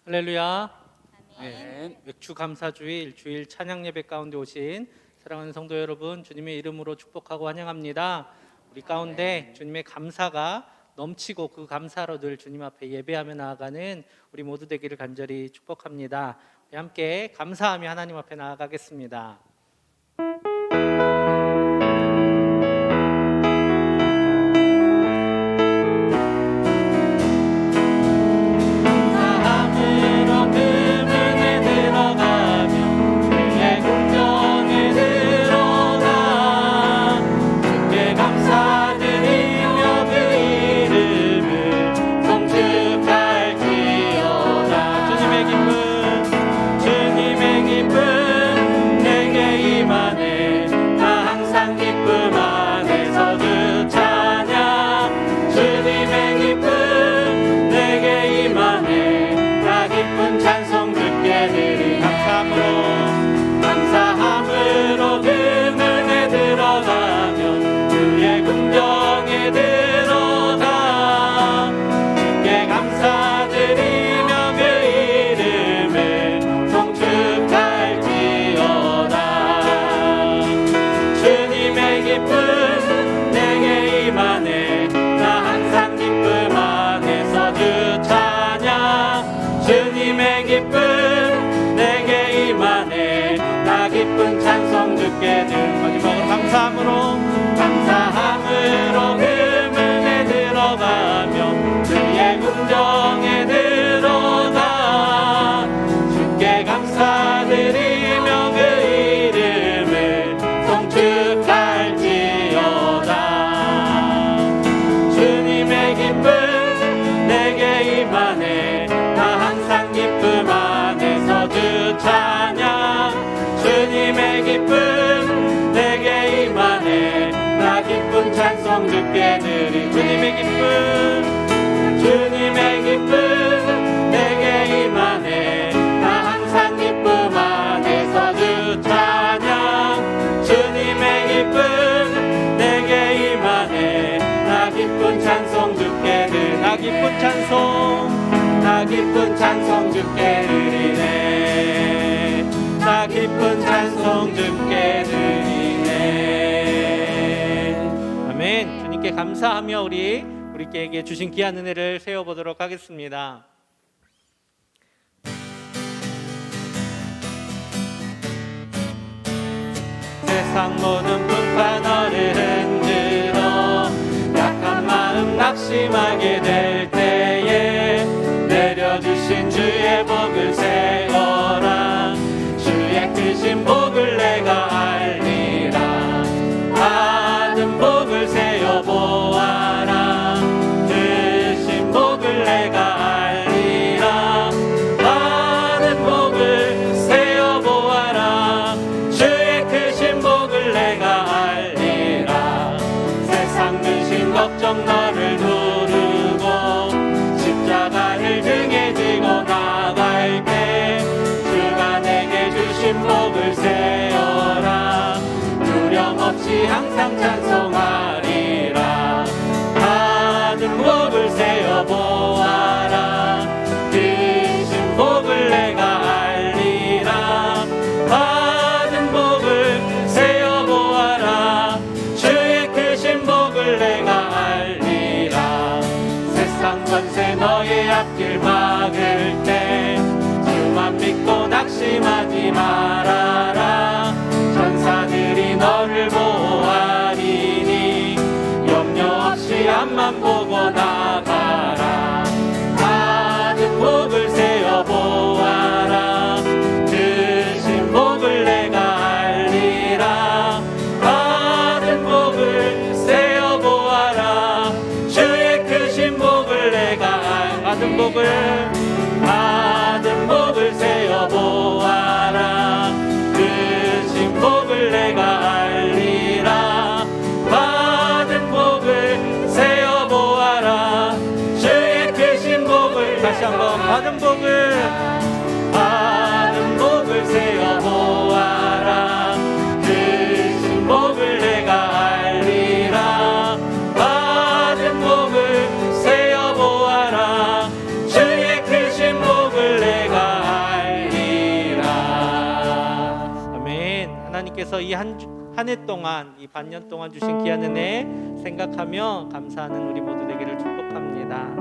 할렐루야. 아멘. 맥주 감사주의 일주일 찬양 예배 가운데 오신 사랑하는 성도 여러분, 주님의 이름으로 축복하고 환영합니다. 우리 가운데 주님의 감사가 넘치고 그 감사로 늘 주님 앞에 예배하며 나아가는 우리 모두 되기를 간절히 축복합니다. 우리 함께 감사하며 하나님 앞에 나아가겠습니다. 감사함으로 그 문에 들어가면 그의 궁정에 들어가 주께 감사드리며 그 이름을 송축할지어다. 주님의 기쁨 내게 임하네. 나 항상 기쁨 안에서 주 찬양. 주님의 기쁨 내게 임하네. 나 기쁜 찬송 주께 늘 마지막으로 감사함으로 그 문에 들어가면 그의 궁정에 들어가 주께 감사드리며 그 이름을 송축할지어다. 주님의 기쁨 내게 임하네. 나 항상 기쁨 안에서 주 찬양. 주님의 기쁨 내게 임하네. 나 기쁜 찬송 주께 드리. 주님의 기쁨 내게 임하네. 나 항상 기쁨 안에서 주 찬양. 주님의 기쁨 내게 임하네. 나 기쁜 찬송 주께 드리. 나 기쁜 찬송 주께 드리네. 나 기쁜 찬송 주께 드리네. 아멘. 주님께 감사하며 우리에게 주신 귀한 은혜를 세워보도록 하겠습니다. 세상 모든 분파너를 흔들어 약한 마음 낙심하게 될 때에 내려주신 주의 복을 세어라. 주의 크신 복을 내가 알리라. 받은 복을 세어 보아라. 크신 복을 내가 알리라. 받은 복을 세어 보아라. 주의 크신 복을 내가 알리라. 세상 근심 걱정 너를 두르고 십자가를 등에 지고 나갈 때 주가 내게 주신 복을 세어라. 두려움 없이 항상 찬송하리라. 받은 복을 세어 보아라. 크신 복을 내가 알리라. 받은 복을 세어 보아라. 주의 크신 복을 내가 알리라. 세상 권세 너의 앞길 막을 때 주만 믿고 낙심하지 말아라. 천사들이 너를 보호하리니 염려 없이 앞만 보고 나가라. 받은 복을 세어 보아라. 크신 복을 내가 알리라. 받은 복을 세어 보아라. 주의 크신 복을 내가 받은 복을 세어 보아라. 크신 복을 내가 알리라. 받은 복을 세어 보아라. 주의 크신 복을 다시 한번 받은 복을 세어 보아라. 크신 복을 내가 알리라. 하나님께서 이 한 해 동안, 이 반년 동안 주신 귀한 은혜 생각하며 감사하는 우리 모두 되기를 축복합니다.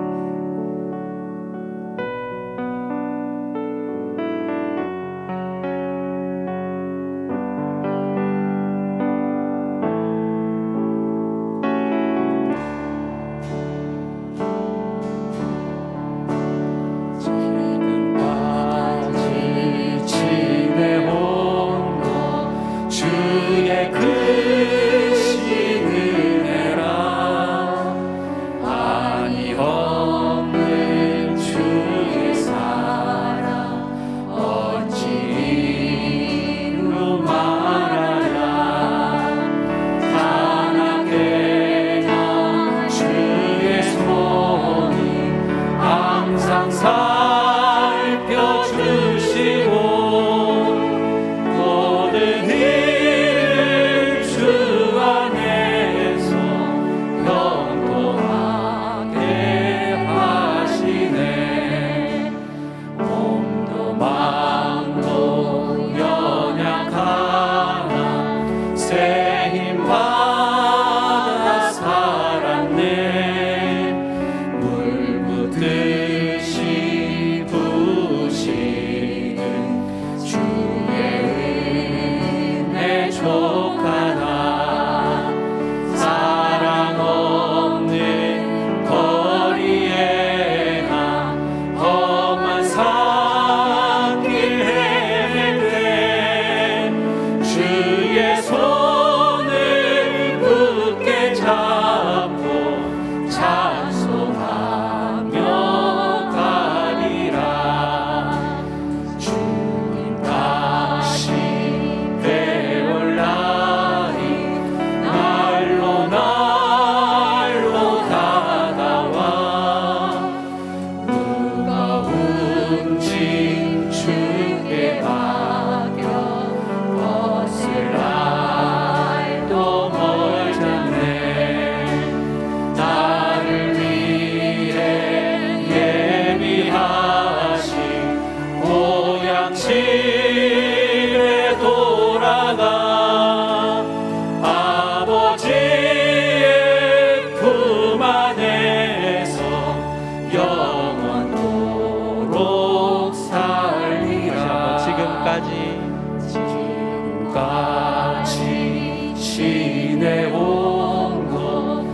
지금까지 지내온 것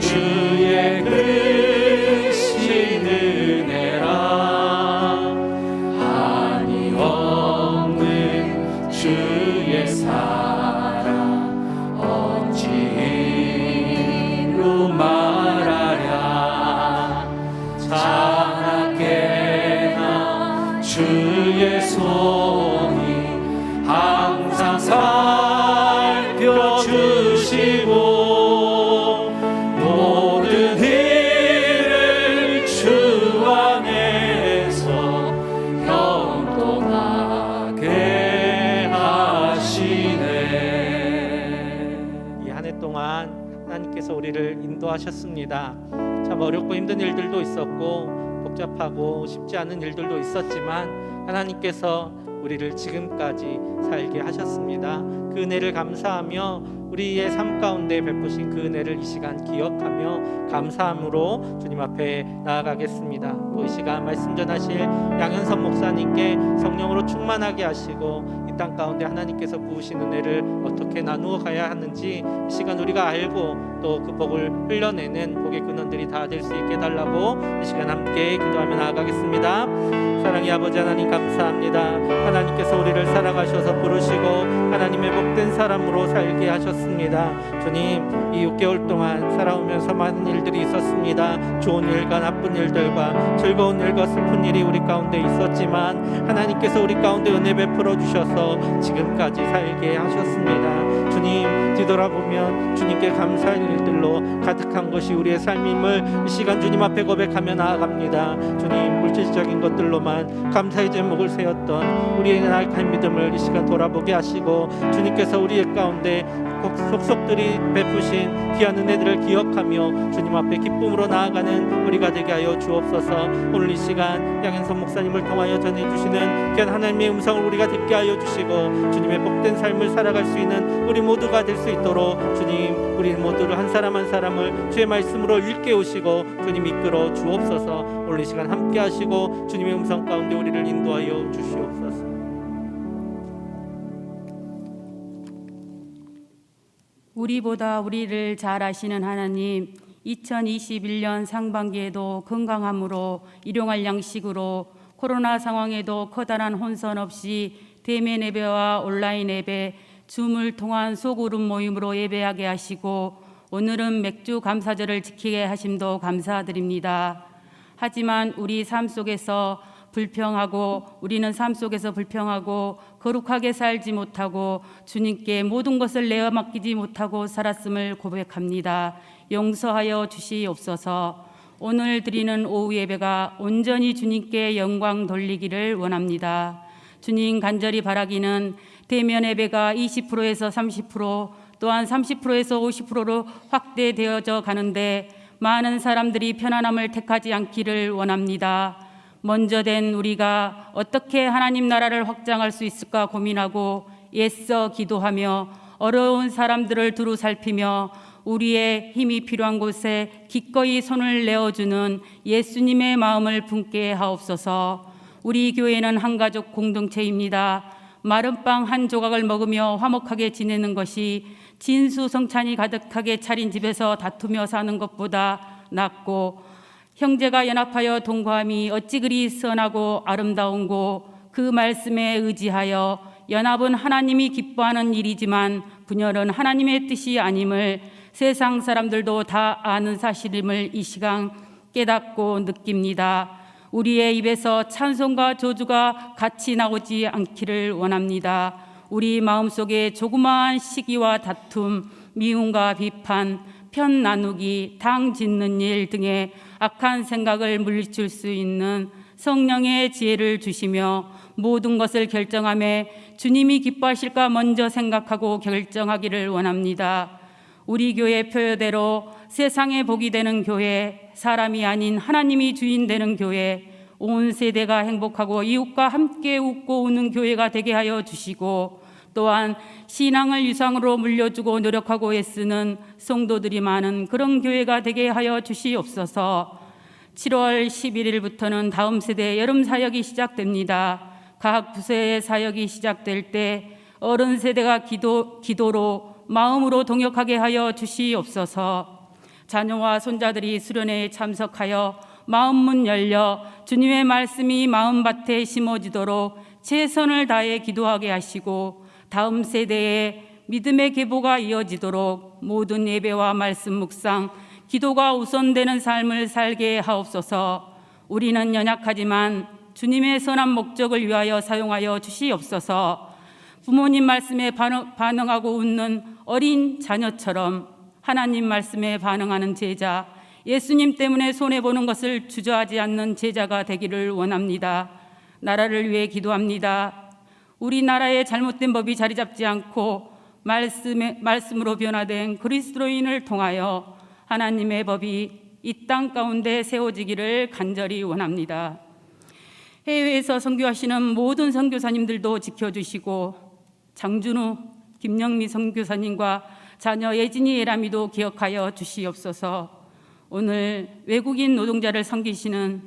주의 크신 은혜라 한이 없는 주의 사랑 어찌 이루 말하랴 자나깨나 주의 손이 항상 살펴주시고 모든 일을 주 안에서 형통하게 하시네. 이 한 해 동안 하나님께서 우리를 인도하셨습니다. 참 어렵고 힘든 일들도 있었고 복잡하고 쉽지 않은 일들도 있었지만 하나님께서 우리를 지금까지 살게 하셨습니다. 그 은혜를 감사하며 우리의 삶 가운데 베푸신 그 은혜를 이 시간 기억하며 감사함으로 주님 앞에 나아가겠습니다. 또 이 시간 말씀 전하실 양현선 목사님께 성령으로 충만하게 하시고 이 땅 가운데 하나님께서 부으신 은혜를 어떻게 나누어 가야 하는지 이 시간 우리가 알고 또 그 복을 흘려내는 복의 근원들이 다 될 수 있게 해달라고 이 시간 함께 기도하며 나아가겠습니다. 사랑의 아버지 하나님 감사합니다. 하나님께서 우리를 살아가셔서 부르시고 하나님의 복된 사람으로 살게 하셨습니다. 주님, 이 6개월 동안 살아오면서 많은 일들이 있었습니다. 좋은 일과 나쁜 일들과 즐거운 일과 슬픈 일이 우리 가운데 있었지만 하나님께서 우리 가운데 은혜 베풀어 주셔서 지금까지 살게 하셨습니다. 주님, 뒤돌아보면 주님께 감사할 일들로 가득한 것이 우리의 삶임을 이 시간 주님 앞에 고백하며 나아갑니다. 주님, 물질적인 것들로만 감사의 제목을 세웠던 우리의 나약한 믿음을 이 시간 돌아보게 하시고 주님께서 우리의 가운데 속속들이 베푸신 귀한 은혜들을 기억하며 주님 앞에 기쁨으로 나아가는 우리가 되게 하여 주옵소서. 오늘 이 시간 양현선 목사님을 통하여 전해주시는 귀한 하나님의 음성을 우리가 듣게 하여 주시고 주님의 복된 삶을 살아갈 수 있는 우리 모두가 될 수 있도록 주님, 우리 모두를 한 사람 한 사람을 주의 말씀으로 일깨우시고 주님 이끌어 주옵소서. 오늘 이 시간 함께 하시고 주님의 음성 가운데 우리를 인도하여 주시옵소서. 우리보다 우리를 잘 아시는 하나님, 2021년 상반기에도 건강함으로 일용할 양식으로 코로나 상황에도 커다란 혼선 없이 대면 예배와 온라인 예배, 줌을 통한 소그룹 모임으로 예배하게 하시고 오늘은 맥주 감사절을 지키게 하심도 감사드립니다. 하지만 우리 삶 속에서 우리는 삶 속에서 불평하고 거룩하게 살지 못하고 주님께 모든 것을 내어 맡기지 못하고 살았음을 고백합니다. 용서하여 주시옵소서. 오늘 드리는 오후 예배가 온전히 주님께 영광 돌리기를 원합니다. 주님 간절히 바라기는 대면 예배가 20%에서 30%, 또한 30%에서 50%로 확대되어져 가는데 많은 사람들이 편안함을 택하지 않기를 원합니다. 먼저 된 우리가 어떻게 하나님 나라를 확장할 수 있을까 고민하고 애써 기도하며 어려운 사람들을 두루 살피며 우리의 힘이 필요한 곳에 기꺼이 손을 내어주는 예수님의 마음을 품게 하옵소서. 우리 교회는 한 가족 공동체입니다. 마른 빵 한 조각을 먹으며 화목하게 지내는 것이 진수성찬이 가득하게 차린 집에서 다투며 사는 것보다 낫고, 형제가 연합하여 동거함이 어찌 그리 선하고 아름다운고, 그 말씀에 의지하여 연합은 하나님이 기뻐하는 일이지만 분열은 하나님의 뜻이 아님을 세상 사람들도 다 아는 사실임을 이 시간 깨닫고 느낍니다. 우리의 입에서 찬송과 저주가 같이 나오지 않기를 원합니다. 우리 마음속에 조그마한 시기와 다툼, 미움과 비판, 편 나누기, 당 짓는 일 등의 악한 생각을 물리칠 수 있는 성령의 지혜를 주시며 모든 것을 결정함에 주님이 기뻐하실까 먼저 생각하고 결정하기를 원합니다. 우리 교회 표어대로 세상의 복이 되는 교회, 사람이 아닌 하나님이 주인 되는 교회, 온 세대가 행복하고 이웃과 함께 웃고 우는 교회가 되게 하여 주시고, 또한 신앙을 유상으로 물려주고 노력하고 애쓰는 성도들이 많은 그런 교회가 되게 하여 주시옵소서. 7월 11일부터는 다음 세대 여름 사역이 시작됩니다. 각 부서의 사역이 시작될 때 어른 세대가 기도로 마음으로 동역하게 하여 주시옵소서. 자녀와 손자들이 수련회에 참석하여 마음문 열려 주님의 말씀이 마음밭에 심어지도록 최선을 다해 기도하게 하시고, 다음 세대에 믿음의 계보가 이어지도록 모든 예배와 말씀 묵상, 기도가 우선되는 삶을 살게 하옵소서. 우리는 연약하지만 주님의 선한 목적을 위하여 사용하여 주시옵소서. 부모님 말씀에 반응하고 웃는 어린 자녀처럼 하나님 말씀에 반응하는 제자, 예수님 때문에 손해보는 것을 주저하지 않는 제자가 되기를 원합니다. 나라를 위해 기도합니다. 우리나라의 잘못된 법이 자리 잡지 않고 말씀으로 변화된 그리스도인을 통하여 하나님의 법이 이 땅 가운데 세워지기를 간절히 원합니다. 해외에서 선교하시는 모든 선교사님들도 지켜주시고, 장준우, 김영미 선교사님과 자녀 예진이 예람이도 기억하여 주시옵소서. 오늘 외국인 노동자를 섬기시는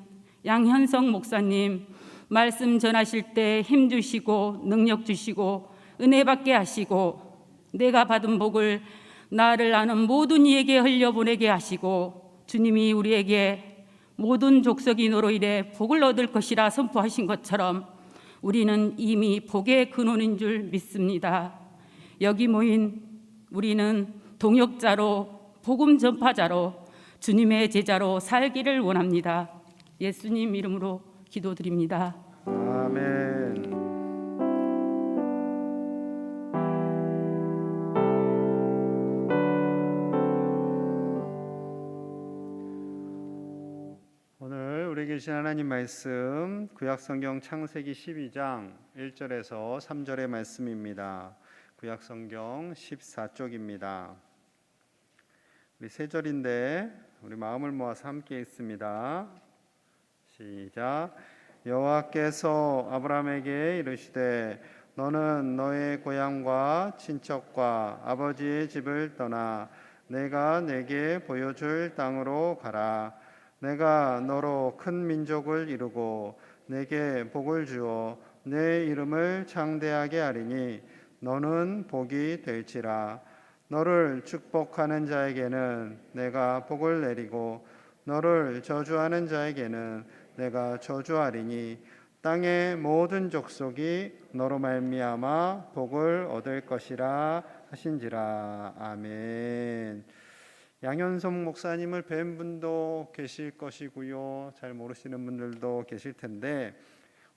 양현성 목사님, 말씀 전하실 때 힘 주시고 능력 주시고 은혜 받게 하시고, 내가 받은 복을 나를 아는 모든 이에게 흘려보내게 하시고, 주님이 우리에게 모든 족속이 너로 인해 복을 얻을 것이라 선포하신 것처럼 우리는 이미 복의 근원인 줄 믿습니다. 여기 모인 우리는 동역자로, 복음 전파자로, 주님의 제자로 살기를 원합니다. 예수님 이름으로 기도드립니다. 아멘. 오늘 우리에게 주신 하나님 말씀 구약성경 창세기 12장 1절에서 3절의 말씀입니다. 구약성경 14쪽입니다. 우리 세 절인데 우리 마음을 모아서 함께 읽습니다. 시작. 여호와께서 아브라함에게 이르시되 너는 너의 고향과 친척과 아버지의 집을 떠나 내가 내게 보여줄 땅으로 가라. 내가 너로 큰 민족을 이루고 내게 복을 주어 내 이름을 창대하게 하리니 너는 복이 될지라. 너를 축복하는 자에게는 내가 복을 내리고 너를 저주하는 자에게는 내가 저주하리니 땅의 모든 족속이 너로 말미암아 복을 얻을 것이라 하신지라. 아멘. 양현성 목사님을 뵌 분도 계실 것이고요. 잘 모르시는 분들도 계실 텐데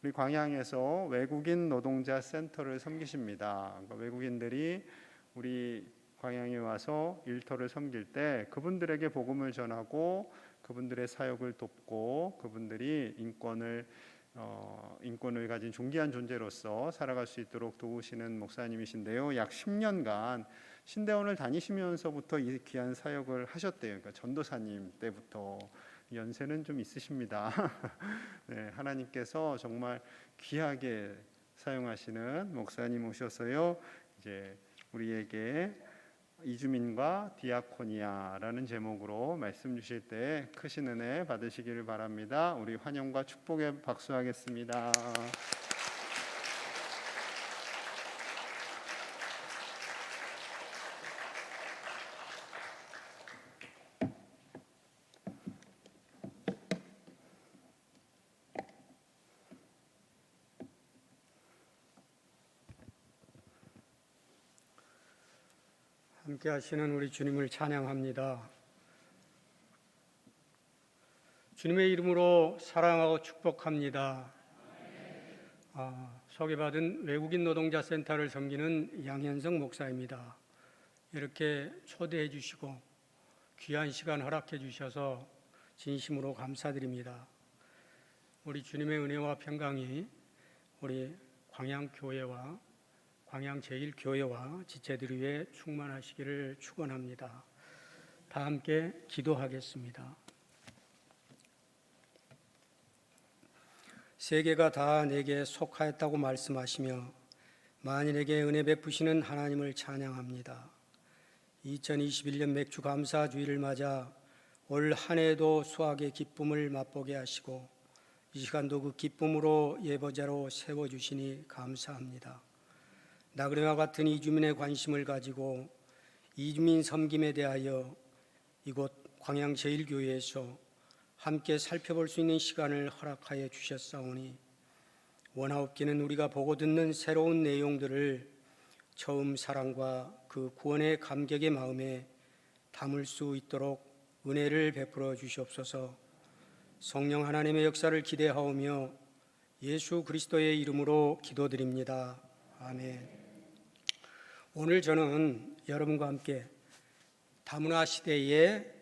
우리 광양에서 외국인 노동자 센터를 섬기십니다. 그러니까 외국인들이 우리 광양에 와서 일터를 섬길 때 그분들에게 복음을 전하고 그분들의 사역을 돕고 그분들이 인권을 가진 존귀한 존재로서 살아갈 수 있도록 도우시는 목사님이신데요. 약 10년간 신대원을 다니시면서부터 이 귀한 사역을 하셨대요. 그러니까 전도사님 때부터. 연세는 좀 있으십니다. 네, 하나님께서 정말 귀하게 사용하시는 목사님 오셔서요. 이제 우리에게 이주민과 디아코니아라는 제목으로 말씀 주실 때 크신 은혜 받으시기를 바랍니다. 우리 환영과 축복에 박수하겠습니다. 함께 하시는 우리 주님을 찬양합니다. 주님의 이름으로 사랑하고 축복합니다. 소개받은 외국인 노동자 센터를 섬기는 양현성 목사입니다. 이렇게 초대해 주시고 귀한 시간 허락해 주셔서 진심으로 감사드립니다. 우리 주님의 은혜와 평강이 우리 광양교회와 광양제일교회와 지체들 위해 충만하시기를 축원합니다. 다 함께 기도하겠습니다. 세계가 다 내게 속하였다고 말씀하시며 만인에게 은혜 베푸시는 하나님을 찬양합니다. 2021년 맥주 감사 주일을 맞아 올 한 해도 수확의 기쁨을 맛보게 하시고 이 시간도 그 기쁨으로 예보자로 세워주시니 감사합니다. 나그네와 같은 이주민의 관심을 가지고 이주민 섬김에 대하여 이곳 광양제일교회에서 함께 살펴볼 수 있는 시간을 허락하여 주셨사오니 원하옵기는 우리가 보고 듣는 새로운 내용들을 처음 사랑과 그 구원의 감격의 마음에 담을 수 있도록 은혜를 베풀어 주시옵소서. 성령 하나님의 역사를 기대하오며 예수 그리스도의 이름으로 기도드립니다. 아멘. 오늘 저는 여러분과 함께 다문화 시대의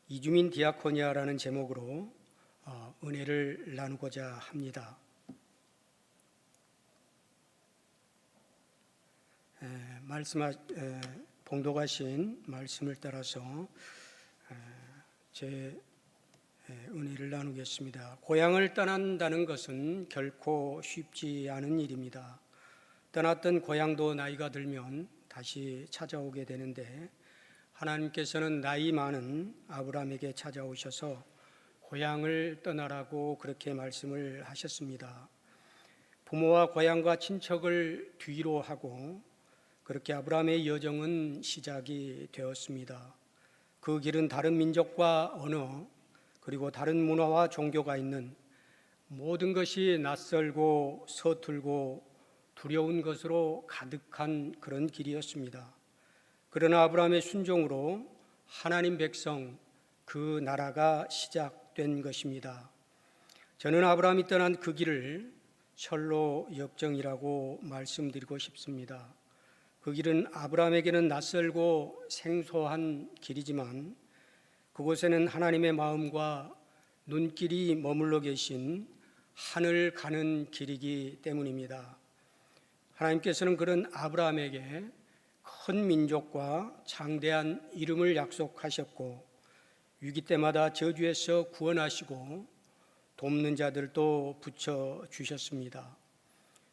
이주민 디아코니아라는 제목으로 은혜를 나누고자 합니다. 봉독하신 말씀을 따라서 제 은혜를 나누겠습니다. 고향을 떠난다는 것은 결코 쉽지 않은 일입니다. 떠났던 고향도 나이가 들면 다시 찾아오게 되는데 하나님께서는 나이 많은 아브라함에게 찾아오셔서 고향을 떠나라고 그렇게 말씀을 하셨습니다. 부모와 고향과 친척을 뒤로 하고 그렇게 아브라함의 여정은 시작이 되었습니다. 그 길은 다른 민족과 언어 그리고 다른 문화와 종교가 있는 모든 것이 낯설고 서툴고 두려운 것으로 가득한 그런 길이었습니다. 그러나 아브라함의 순종으로 하나님 백성 그 나라가 시작된 것입니다. 저는 아브라함이 떠난 그 길을 철로 역정이라고 말씀드리고 싶습니다. 그 길은 아브라함에게는 낯설고 생소한 길이지만 그곳에는 하나님의 마음과 눈길이 머물러 계신 하늘 가는 길이기 때문입니다. 하나님께서는 그런 아브라함에게 큰 민족과 장대한 이름을 약속하셨고 위기 때마다 저주에서 구원하시고 돕는 자들도 붙여 주셨습니다.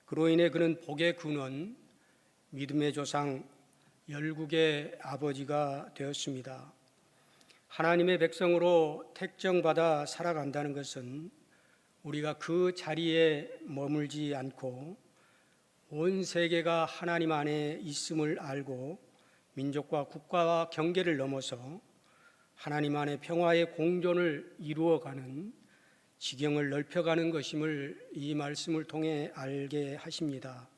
그로 인해 그는 복의 근원, 믿음의 조상, 열국의 아버지가 되었습니다. 하나님의 백성으로 택정받아 살아간다는 것은 우리가 그 자리에 머물지 않고 온 세계가 하나님 안에 있음을 알고 민족과 국가와 경계를 넘어서 하나님 안에 평화의 공존을 이루어가는 지경을 넓혀가는 것임을 이 말씀을 통해 알게 하십니다.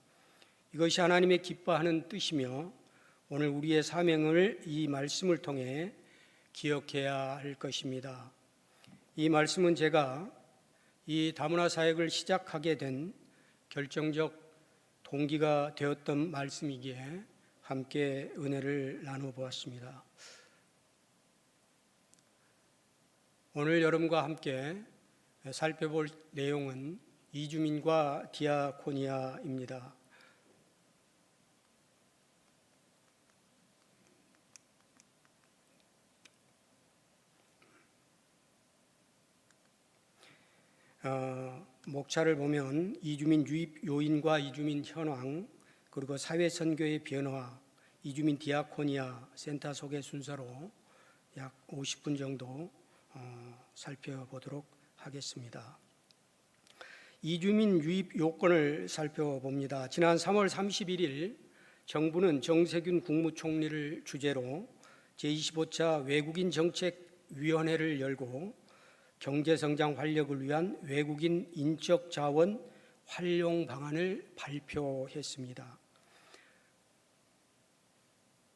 이것이 하나님의 기뻐하는 뜻이며 오늘 우리의 사명을 이 말씀을 통해 기억해야 할 것입니다. 이 말씀은 제가 이 다문화 사역을 시작하게 된 결정적 동기가 되었던 말씀이기에 함께 은혜를 나눠 보았습니다. 오늘 여러분과 함께 살펴볼 내용은 이주민과 디아코니아입니다. 목차를 보면 이주민 유입 요인과 이주민 현황, 그리고 사회 선교의 변화, 이주민 디아코니아 센터 소개 순서로 약 50분 정도 살펴보도록 하겠습니다. 이주민 유입 요건을 살펴봅니다. 지난 3월 31일 정부는 정세균 국무총리를 주재로 제25차 외국인 정책위원회를 열고 경제성장 활력을 위한 외국인 인적 자원 활용 방안을 발표했습니다.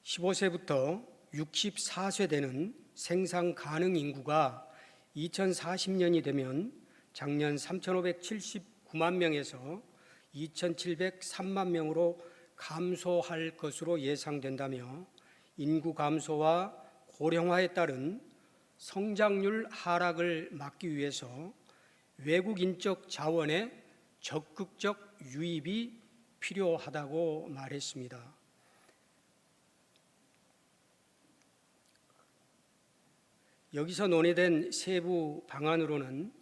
15세부터 64세 되는 생산 가능 인구가 2040년이 되면 작년 3,579만 명에서 2,703만 명으로 감소할 것으로 예상된다며 인구 감소와 고령화에 따른 성장률 하락을 막기 위해서 외국 인적 자원의 적극적 유입이 필요하다고 말했습니다. 여기서 논의된 세부 방안으로는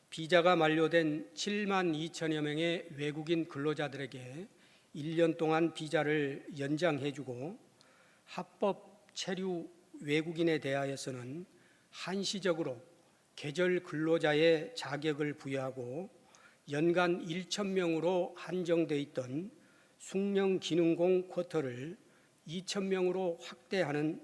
비자가 만료된 7만 2천여 명의 외국인 근로자들에게 1년 동안 비자를 연장해주고 합법 체류 외국인에 대하여서는 한시적으로 계절 근로자의 자격을 부여하고 연간 1,000명으로 한정돼 있던 숙련기능공 쿼터를 2,000명으로 확대하는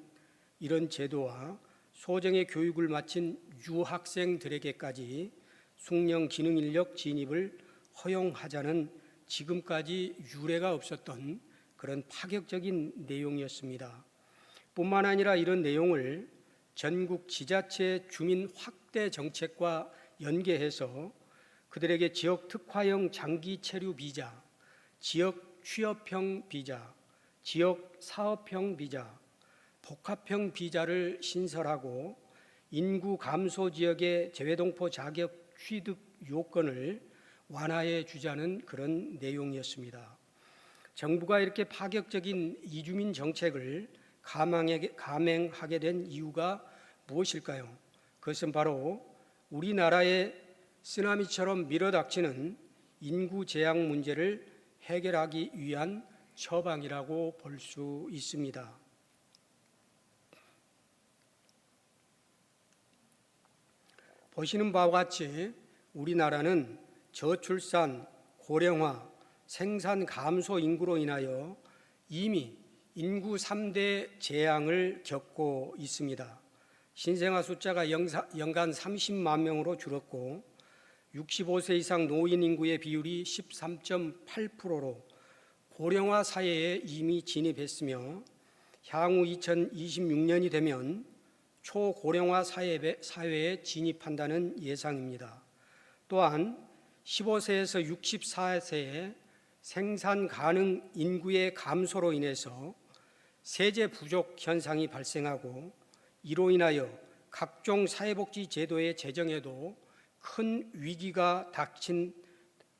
이런 제도와 소정의 교육을 마친 유학생들에게까지 숙련기능인력 진입을 허용하자는 지금까지 유례가 없었던 그런 파격적인 내용이었습니다. 뿐만 아니라 이런 내용을 전국 지자체 주민 확대 정책과 연계해서 그들에게 지역 특화형 장기 체류 비자, 지역 취업형 비자, 지역 사업형 비자, 복합형 비자를 신설하고 인구 감소 지역의 재외동포 자격 취득 요건을 완화해 주자는 그런 내용이었습니다. 정부가 이렇게 파격적인 이주민 정책을 감행하게 된 이유가 무엇일까요? 그것은 바로 우리나라의 쓰나미처럼 밀어닥치는 인구 재앙 문제를 해결하기 위한 처방이라고 볼 수 있습니다. 보시는 바와 같이 우리나라는 저출산, 고령화, 생산 감소 인구로 인하여 이미 인구 3대 재앙을 겪고 있습니다. 신생아 숫자가 연간 30만 명으로 줄었고 65세 이상 노인 인구의 비율이 13.8%로 고령화 사회에 이미 진입했으며 향후 2026년이 되면 초고령화 사회에 진입한다는 예상입니다. 또한 15세에서 64세의 생산 가능 인구의 감소로 인해서 세제 부족 현상이 발생하고 이로 인하여 각종 사회복지 제도의 재정에도 큰 위기가 닥친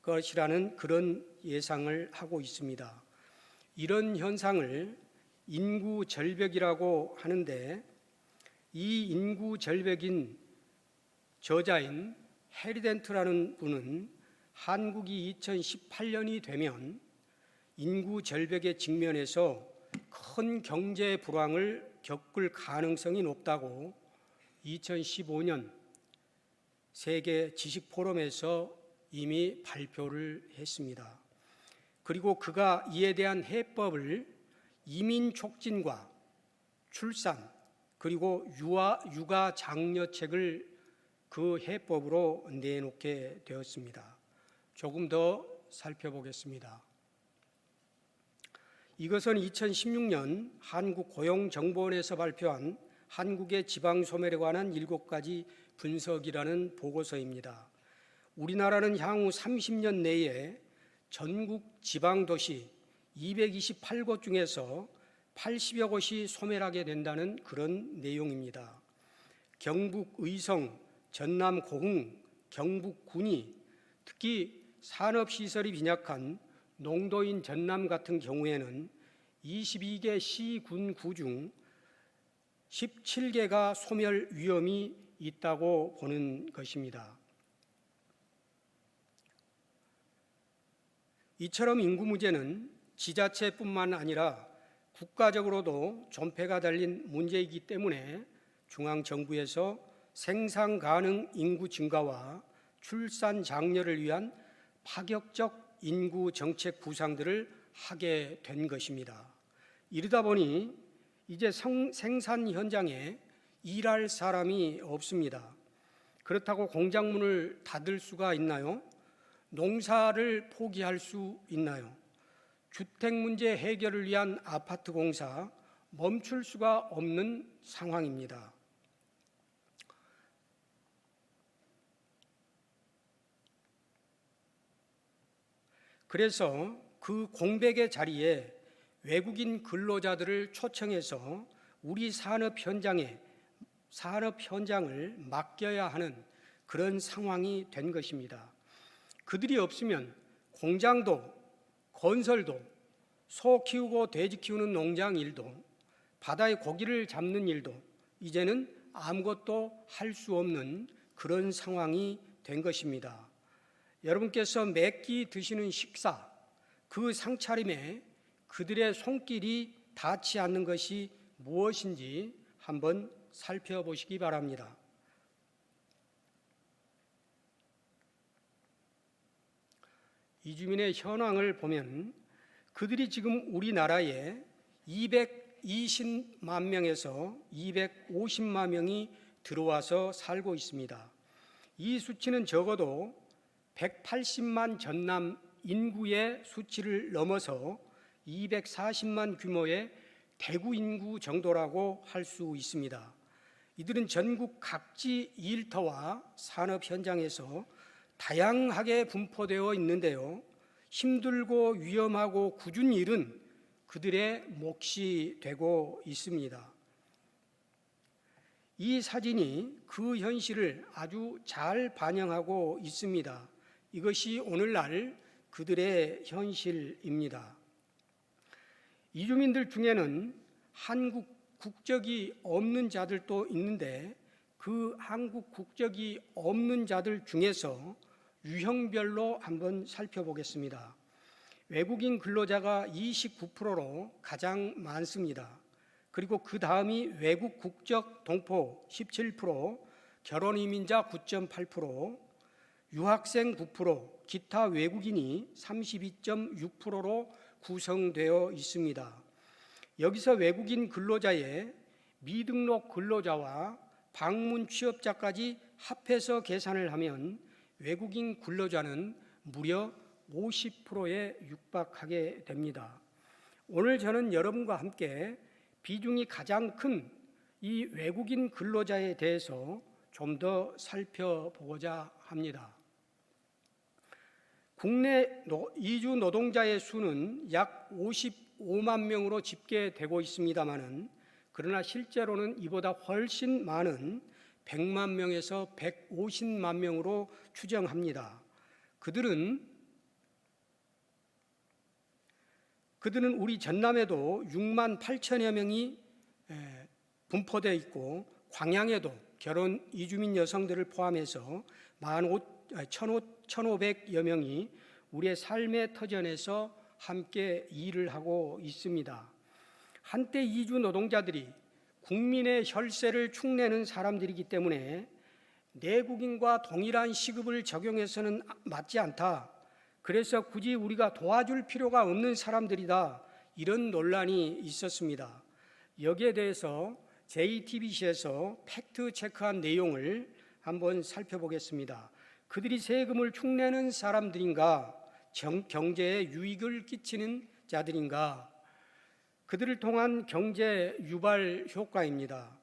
것이라는 그런 예상을 하고 있습니다. 이런 현상을 인구 절벽이라고 하는데, 이 인구 절벽인 저자인 해리덴트라는 분은 한국이 2018년이 되면 인구 절벽에 직면해서 큰 경제 불황을 겪을 가능성이 높다고 2015년 세계 지식 포럼에서 이미 발표를 했습니다. 그리고 그가 이에 대한 해법을 이민 촉진과 출산 그리고 육아 장려책을 그 해법으로 내놓게 되었습니다. 조금 더 살펴보겠습니다. 이것은 2016년 한국고용정보원에서 발표한 한국의 지방소멸에 관한 7가지 분석이라는 보고서입니다. 우리나라는 향후 30년 내에 전국 지방도시 228곳 중에서 80여 곳이 소멸하게 된다는 그런 내용입니다. 경북 의성, 전남 고흥, 경북 군위, 특히 산업시설이 빈약한 농도인 전남 같은 경우에는 22개 시, 군, 구 중 17개가 소멸 위험이 있다고 보는 것입니다. 이처럼 인구 문제는 지자체뿐만 아니라 국가적으로도 존폐가 달린 문제이기 때문에 중앙정부에서 생산 가능 인구 증가와 출산 장려를 위한 파격적 인구 정책 구상들을 하게 된 것입니다. 이러다 보니 이제 생산 현장에 일할 사람이 없습니다. 그렇다고 공장문을 닫을 수가 있나요? 농사를 포기할 수 있나요? 주택 문제 해결을 위한 아파트 공사 멈출 수가 없는 상황입니다. 그래서 그 공백의 자리에 외국인 근로자들을 초청해서 우리 산업 현장을 맡겨야 하는 그런 상황이 된 것입니다. 그들이 없으면 공장도, 건설도, 소 키우고 돼지 키우는 농장 일도, 바다의 고기를 잡는 일도 이제는 아무것도 할 수 없는 그런 상황이 된 것입니다. 여러분께서 매 끼 드시는 식사, 그 상차림에 그들의 손길이 닿지 않는 것이 무엇인지 한번 살펴보시기 바랍니다. 이주민의 현황을 보면 그들이 지금 우리나라에 220만 명에서 250만 명이 들어와서 살고 있습니다. 이 수치는 적어도 180만 전남 인구의 수치를 넘어서 240만 규모의 대구 인구 정도라고 할 수 있습니다. 이들은 전국 각지 일터와 산업 현장에서 다양하게 분포되어 있는데요. 힘들고 위험하고 굳은 일은 그들의 몫이 되고 있습니다. 이 사진이 그 현실을 아주 잘 반영하고 있습니다. 이것이 오늘날 그들의 현실입니다. 이주민들 중에는 한국 국적이 없는 자들도 있는데 그 한국 국적이 없는 자들 중에서 유형별로 한번 살펴보겠습니다. 외국인 근로자가 29%로 가장 많습니다. 그리고 그 다음이 외국 국적 동포 17%, 결혼 이민자 9.8%, 유학생 9%, 기타 외국인이 32.6%로 구성되어 있습니다. 여기서 외국인 근로자의 미등록 근로자와 방문 취업자까지 합해서 계산을 하면 외국인 근로자는 무려 50%에 육박하게 됩니다. 오늘 저는 여러분과 함께 비중이 가장 큰 이 외국인 근로자에 대해서 좀 더 살펴보고자 합니다. 국내 이주 노동자의 수는 약 55만 명으로 집계되고 있습니다마는 그러나 실제로는 이보다 훨씬 많은 100만 명에서 150만 명으로 추정합니다. 그들은 우리 전남에도 6만 8천여 명이 분포되어 있고 광양에도 결혼 이주민 여성들을 포함해서 1,500여 명이 우리의 삶의 터전에서 함께 일을 하고 있습니다. 한때 이주 노동자들이 국민의 혈세를 축내는 사람들이기 때문에 내국인과 동일한 시급을 적용해서는 맞지 않다. 그래서 굳이 우리가 도와줄 필요가 없는 사람들이다. 이런 논란이 있었습니다. 여기에 대해서 JTBC에서 팩트 체크한 내용을 한번 살펴보겠습니다. 그들이 세금을 축내는 사람들인가? 경제에 유익을 끼치는 자들인가? 그들을 통한 경제 유발 효과입니다.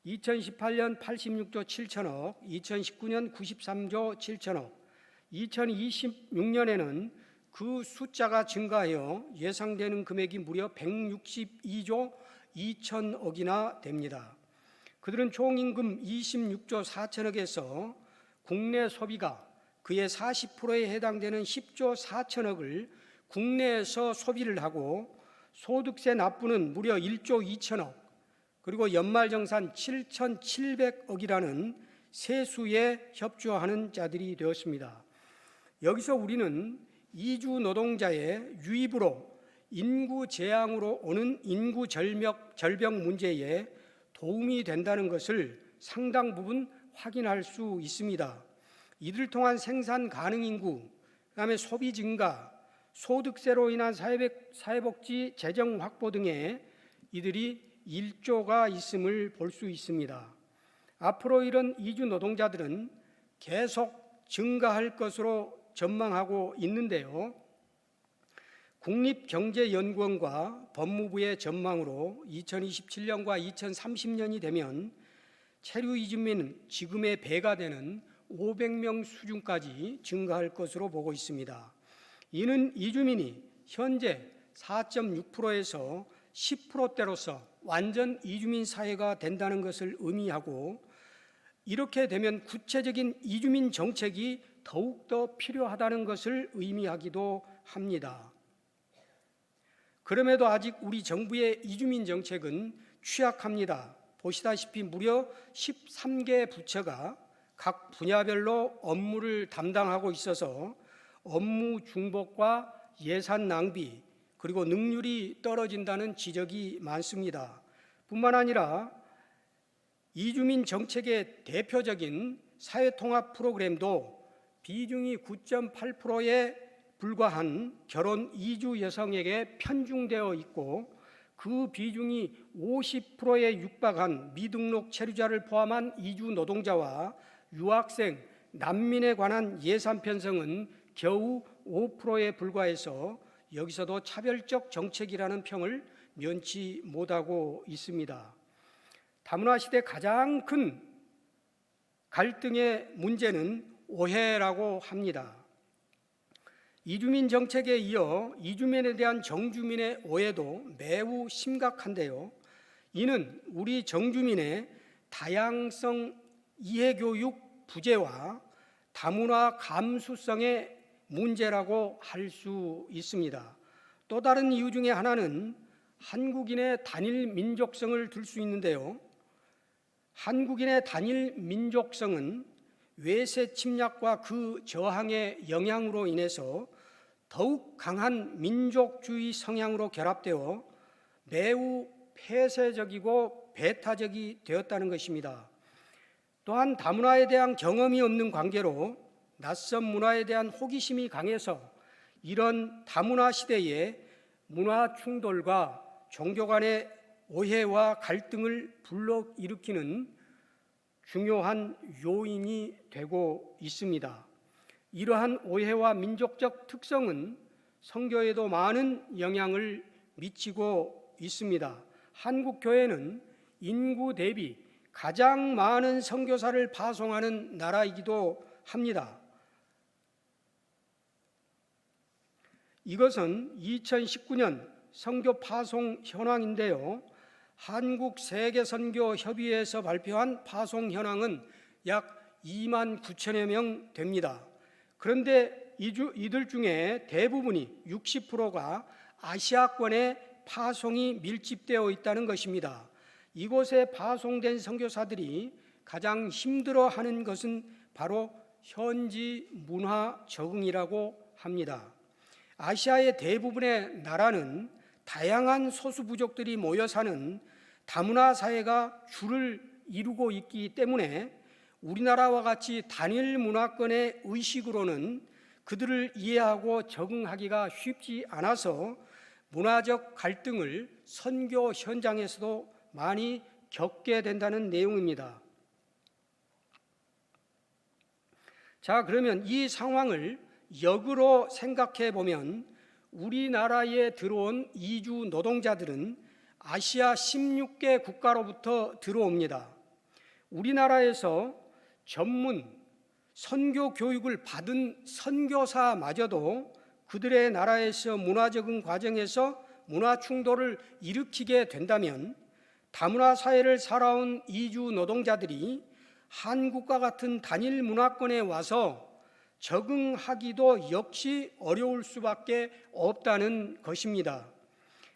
2018년 86조 7천억, 2019년 93조 7천억, 2026년에는 그 숫자가 증가하여 예상되는 금액이 무려 162조 2천억이나 됩니다. 그들은 총 임금 26조 4천억에서 국내 소비가 그의 40%에 해당되는 10조 4천억을 국내에서 소비를 하고 소득세 납부는 무려 1조 2천억, 그리고 연말정산 7,700억이라는 세수에 협조하는 자들이 되었습니다. 여기서 우리는 이주 노동자의 유입으로 인구 재앙으로 오는 인구 절벽 문제에 도움이 된다는 것을 상당 부분 확인할 수 있습니다. 이들을 통한 생산 가능 인구, 그다음에 소비 증가, 소득세로 인한 사회복지 재정 확보 등에 이들이 일조가 있음을 볼 수 있습니다. 앞으로 이런 이주 노동자들은 계속 증가할 것으로 전망하고 있는데요. 국립경제연구원과 법무부의 전망으로 2027년과 2030년이 되면 체류 이주민은 지금의 배가 되는 500명 수준까지 증가할 것으로 보고 있습니다. 이는 이주민이 현재 4.6%에서 10%대로서 완전 이주민 사회가 된다는 것을 의미하고, 이렇게 되면 구체적인 이주민 정책이 더욱더 필요하다는 것을 의미하기도 합니다. 그럼에도 아직 우리 정부의 이주민 정책은 취약합니다. 보시다시피 무려 13개 부처가 각 분야별로 업무를 담당하고 있어서 업무 중복과 예산 낭비, 그리고 능률이 떨어진다는 지적이 많습니다. 뿐만 아니라 이주민 정책의 대표적인 사회통합 프로그램도 비중이 9.8%에 불과한 결혼 이주 여성에게 편중되어 있고, 그 비중이 50%에 육박한 미등록 체류자를 포함한 이주 노동자와 유학생, 난민에 관한 예산 편성은 겨우 5%에 불과해서 여기서도 차별적 정책이라는 평을 면치 못하고 있습니다. 다문화 시대 가장 큰 갈등의 문제는 오해라고 합니다. 이주민 정책에 이어 이주민에 대한 정주민의 오해도 매우 심각한데요. 이는 우리 정주민의 다양성 이해교육 부재와 다문화 감수성의 문제라고 할 수 있습니다. 또 다른 이유 중에 하나는 한국인의 단일 민족성을 들 수 있는데요. 한국인의 단일 민족성은 외세 침략과 그 저항의 영향으로 인해서 더욱 강한 민족주의 성향으로 결합되어 매우 폐쇄적이고 배타적이 되었다는 것입니다. 또한 다문화에 대한 경험이 없는 관계로 낯선 문화에 대한 호기심이 강해서 이런 다문화 시대에 문화 충돌과 종교 간의 오해와 갈등을 불러일으키는 중요한 요인이 되고 있습니다. 이러한 오해와 민족적 특성은 선교에도 많은 영향을 미치고 있습니다. 한국 교회는 인구 대비 가장 많은 선교사를 파송하는 나라이기도 합니다. 이것은 2019년 선교 파송 현황인데요. 한국 세계선교협의회에서 발표한 파송 현황은 약 2만 9천여 명 됩니다. 그런데 이들 중에 대부분이 60%가 아시아권에 파송이 밀집되어 있다는 것입니다. 이곳에 파송된 선교사들이 가장 힘들어하는 것은 바로 현지 문화 적응이라고 합니다. 아시아의 대부분의 나라는 다양한 소수 부족들이 모여 사는 다문화 사회가 주를 이루고 있기 때문에 우리나라와 같이 단일 문화권의 의식으로는 그들을 이해하고 적응하기가 쉽지 않아서 문화적 갈등을 선교 현장에서도 많이 겪게 된다는 내용입니다. 자, 그러면 이 상황을 역으로 생각해 보면 우리나라에 들어온 이주 노동자들은 아시아 16개 국가로부터 들어옵니다. 우리나라에서 전문 선교 교육을 받은 선교사마저도 그들의 나라에서 문화 적응 과정에서 문화 충돌을 일으키게 된다면 다문화 사회를 살아온 이주 노동자들이 한국과 같은 단일 문화권에 와서 적응하기도 역시 어려울 수밖에 없다는 것입니다.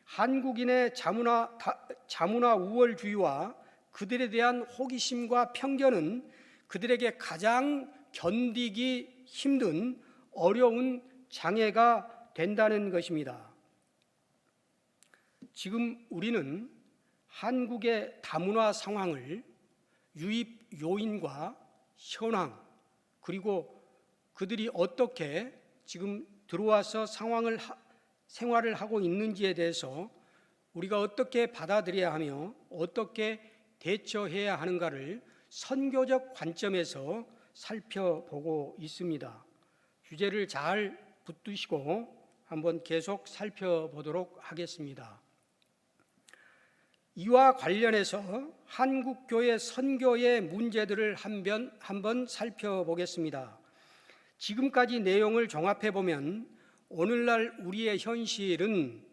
한국인의 자문화 우월주의와 그들에 대한 호기심과 편견은 그들에게 가장 견디기 힘든 어려운 장애가 된다는 것입니다. 지금 우리는 한국의 다문화 상황을 유입 요인과 현황, 그리고 그들이 어떻게 지금 들어와서 생활을 하고 있는지에 대해서 우리가 어떻게 받아들여야 하며 어떻게 대처해야 하는가를 선교적 관점에서 살펴보고 있습니다. 주제를 잘 붙드시고 한번 계속 살펴보도록 하겠습니다. 이와 관련해서 한국교회 선교의 문제들을 한번 살펴보겠습니다. 지금까지 내용을 종합해 보면 오늘날 우리의 현실은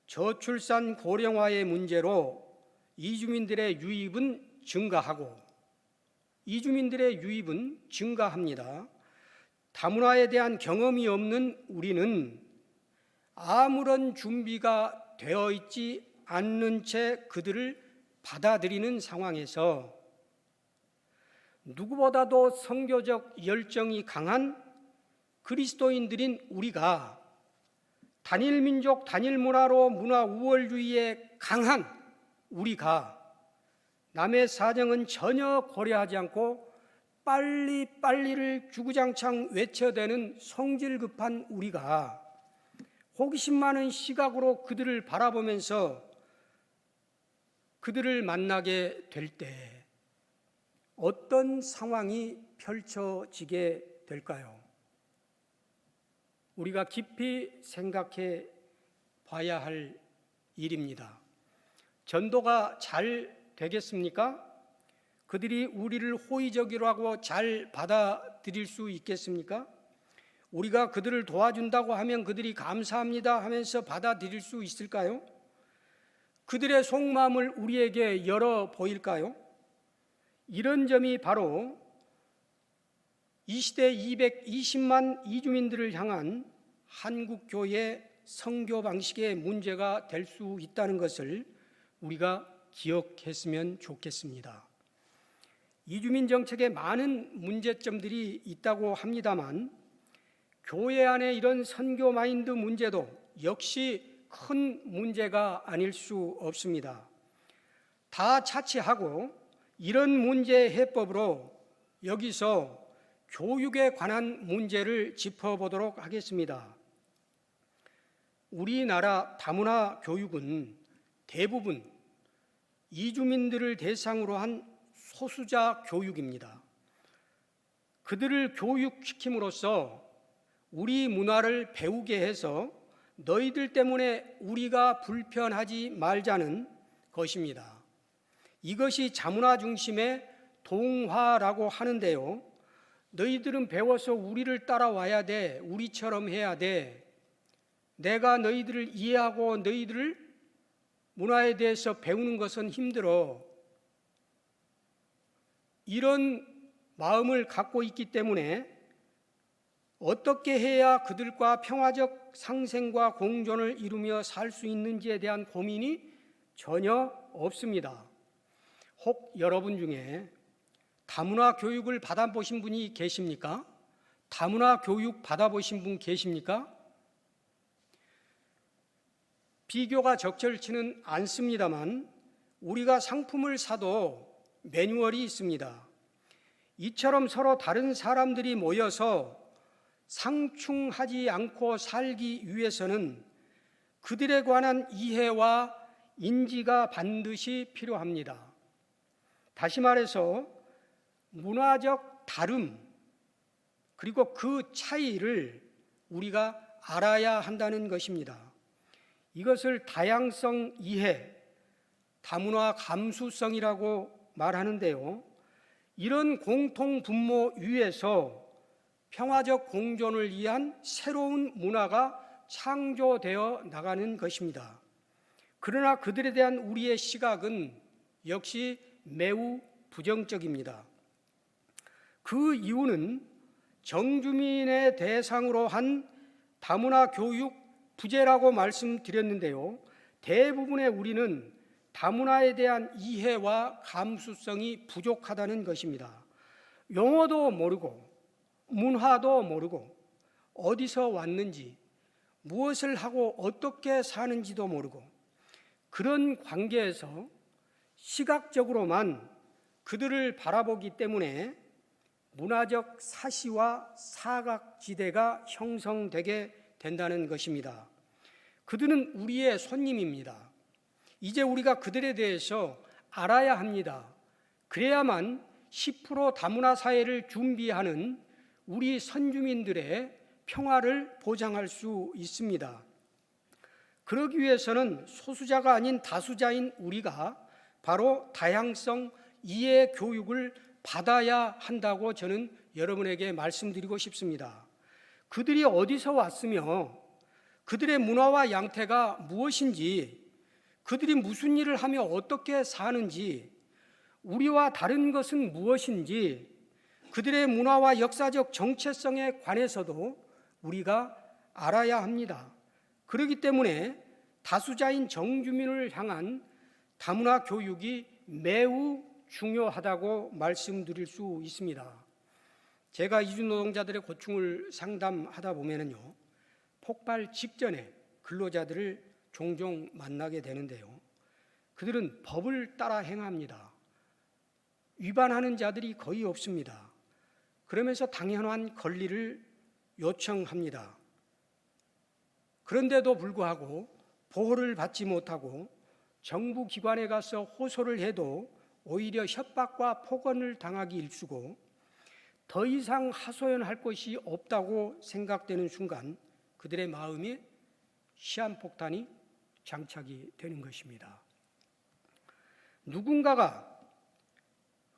저출산 고령화의 문제로 이주민들의 유입은 증가합니다. 다문화에 대한 경험이 없는 우리는 아무런 준비가 되어 있지 않는 채 그들을 받아들이는 상황에서 누구보다도 선교적 열정이 강한 그리스도인들인 우리가 단일 민족, 단일 문화로 문화 우월주의에 강한 우리가 남의 사정은 전혀 고려하지 않고 빨리빨리를 주구장창 외쳐대는 성질 급한 우리가 호기심 많은 시각으로 그들을 바라보면서 그들을 만나게 될 때 어떤 상황이 펼쳐지게 될까요? 우리가 깊이 생각해 봐야 할 일입니다. 전도가 잘 되겠습니까? 그들이 우리를 호의적이라고 잘 받아들일 수 있겠습니까? 우리가 그들을 도와준다고 하면 그들이 감사합니다 하면서 받아들일 수 있을까요? 그들의 속마음을 우리에게 열어 보일까요? 이런 점이 바로 이 시대 220만 이주민들을 향한 한국교회 선교 방식의 문제가 될 수 있다는 것을 우리가 기억했으면 좋겠습니다. 이주민 정책에 많은 문제점들이 있다고 합니다만 교회 안에 이런 선교 마인드 문제도 역시 큰 문제가 아닐 수 없습니다. 다 차치하고 이런 문제 해법으로 여기서 교육에 관한 문제를 짚어보도록 하겠습니다. 우리나라 다문화 교육은 대부분 이주민들을 대상으로 한 소수자 교육입니다. 그들을 교육시킴으로써 우리 문화를 배우게 해서 너희들 때문에 우리가 불편하지 말자는 것입니다. 이것이 자문화 중심의 동화라고 하는데요. 너희들은 배워서 우리를 따라와야 돼. 우리처럼 해야 돼. 내가 너희들을 이해하고 너희들을 문화에 대해서 배우는 것은 힘들어. 이런 마음을 갖고 있기 때문에 어떻게 해야 그들과 평화적 상생과 공존을 이루며 살 수 있는지에 대한 고민이 전혀 없습니다. 혹 여러분 중에 다문화 교육을 받아보신 분이 계십니까? 다문화 교육 받아보신 분 계십니까? 비교가 적절치는 않습니다만 우리가 상품을 사도 매뉴얼이 있습니다. 이처럼 서로 다른 사람들이 모여서 상충하지 않고 살기 위해서는 그들에 관한 이해와 인지가 반드시 필요합니다. 다시 말해서 문화적 다름 그리고 그 차이를 우리가 알아야 한다는 것입니다. 이것을 다양성 이해, 다문화 감수성이라고 말하는데요. 이런 공통 분모 위에서 평화적 공존을 위한 새로운 문화가 창조되어 나가는 것입니다. 그러나 그들에 대한 우리의 시각은 역시 매우 부정적입니다. 그 이유는 정주민의 대상으로 한 다문화 교육 부재라고 말씀드렸는데요. 대부분의 우리는 다문화에 대한 이해와 감수성이 부족하다는 것입니다. 용어도 모르고 문화도 모르고 어디서 왔는지 무엇을 하고 어떻게 사는지도 모르고 그런 관계에서 시각적으로만 그들을 바라보기 때문에 문화적 사시와 사각지대가 형성되게 된다는 것입니다. 그들은 우리의 손님입니다. 이제 우리가 그들에 대해서 알아야 합니다. 그래야만 10% 다문화 사회를 준비하는 우리 선주민들의 평화를 보장할 수 있습니다. 그러기 위해서는 소수자가 아닌 다수자인 우리가 바로 다양성 이해 교육을 받아야 한다고 저는 여러분에게 말씀드리고 싶습니다. 그들이 어디서 왔으며 그들의 문화와 양태가 무엇인지, 그들이 무슨 일을 하며 어떻게 사는지, 우리와 다른 것은 무엇인지, 그들의 문화와 역사적 정체성에 관해서도 우리가 알아야 합니다. 그렇기 때문에 다수자인 정주민을 향한 다문화 교육이 매우 중요하다고 말씀드릴 수 있습니다. 제가 이주 노동자들의 고충을 상담하다 보면요, 폭발 직전에 근로자들을 종종 만나게 되는데요. 그들은 법을 따라 행합니다. 위반하는 자들이 거의 없습니다. 그러면서 당연한 권리를 요청합니다. 그런데도 불구하고 보호를 받지 못하고 정부 기관에 가서 호소를 해도 오히려 협박과 폭언을 당하기 일쑤고 더 이상 하소연할 것이 없다고 생각되는 순간 그들의 마음에 시한폭탄이 장착이 되는 것입니다. 누군가가